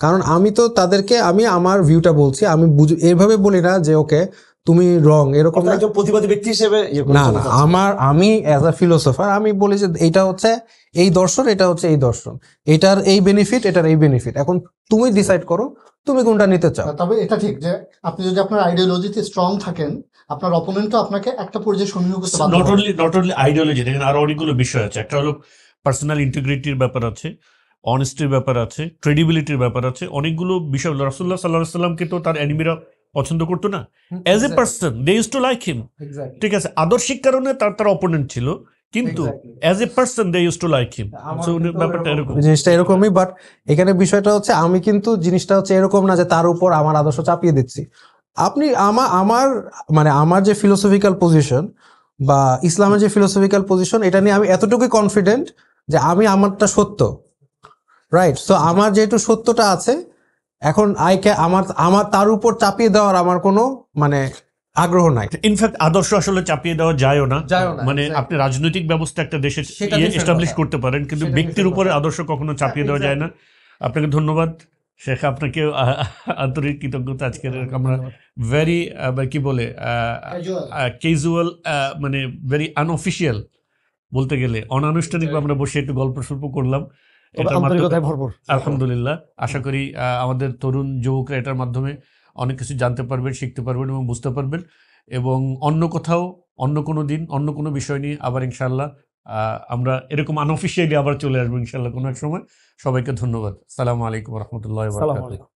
কারণ আমি তো তাদেরকে আমি আমার ভিউটা বলছি, আমি এভাবে বলি না যে ওকে তুমি রং, এরকম একজন প্রতিবাদী ব্যক্তি হিসেবে না, আমি অ্যাজ আ ফিলোসফার আমি বলি যে এটা হচ্ছে এই দর্শন, এটা হচ্ছে এই দর্শন, এটার এই বেনিফিট, এটার এই বেনিফিট, এখন তুমি ডিসাইড করো তুমি কোনটা নিতে চাও। তবে এটা ঠিক যে আপনি যদি আপনার আইডিওলজিতে স্ট্রং থাকেন, আপনার অপোনেন্টও আপনাকে একটা পর্যায়ে সমীহ করতে পারবে। নট অনলি আইডিওলজি, দেখেন আরো অনেকগুলো বিষয় আছে। একটা হলো পার্সোনাল ইন্টিগ্রিটির ব্যাপার আছে, অনেস্টির ব্যাপার আছে, ক্রেডিবিলিটির ব্যাপার আছে, অনেকগুলো বিষয়। রাসূলুল্লাহ সাল্লাল্লাহু আলাইহি সাল্লামকে তো তার এনিমিরা পছন্দ করতো না, as a person they used to like him, ঠিক আছে, আদর্শিক কারণে তার অপোনেন্ট ছিল, কিন্তু as a person they use to like him. So ব্যাপারটা এরকম। জিনিসটা এরকমই, বাট এখানে বিষয়টা হচ্ছে আমি কিন্তু জিনিসটা হচ্ছে এরকম না যে তার উপর আমার আদর্শ চাপিয়ে দিচ্ছি। আপনি আমার যে ফিলোসফিক্যাল পজিশন বা ইসলামের যে ফিলোসফিক্যাল পজিশন, এটা নিয়ে আমি এতটুকুই কনফিডেন্ট যে আমি আমারটা সত্য, রাইট? সো আমার যেহেতু সত্যটা আছে, এখন আমার তার উপর চাপিয়ে দেওয়ার আমার কোনো আগ্রহ নাই। ইনফ্যাক্ট আদর্শ আসলে চাপিয়ে দেওয়া যায়ও না। মানে exactly. আপনি রাজনৈতিক ব্যবস্থা একটা দেশে সেটা different এস্টাবলিশ কথা। করতে পারেন, কিন্তু সেটা ব্যক্তির different উপরে কথা। আদর্শ কখনো চাপিয়ে দেওয়া যায় না। আপনাকে ধন্যবাদ শেখ, আপনাকে আন্তরিক কৃতজ্ঞতা। আজকের আমরা ভেরি কি বলে ক্যাজুয়াল, মানে ভেরি আনঅফিসিয়াল বলতে গেলে অনানুষ্ঠানিক আমরা বসে একটু গল্প সল্প করলাম। এটার মাধ্যমে আন্তরিকতায় ভরপুর। আলহামদুলিল্লাহ, আশা করি আমাদের তরুণ যুবকরা এটার মাধ্যমে অনেক কিছু জানতে পারবেন, শিখতে পারবেন এবং বুঝতে পারবেন। এবং অন্য কোথাও, অন্য কোনো দিন, অন্য কোনো বিষয় নিয়ে আবার ইনশাআল্লাহ আমরা এরকম আনঅফিসিয়ালি আবার চলে আসবো ইনশাআল্লাহ কোনো এক সময়। সবাইকে ধন্যবাদ। আসসালামু আলাইকুম ওয়া রাহমাতুল্লাহি ওয়া বারাকাতুহু।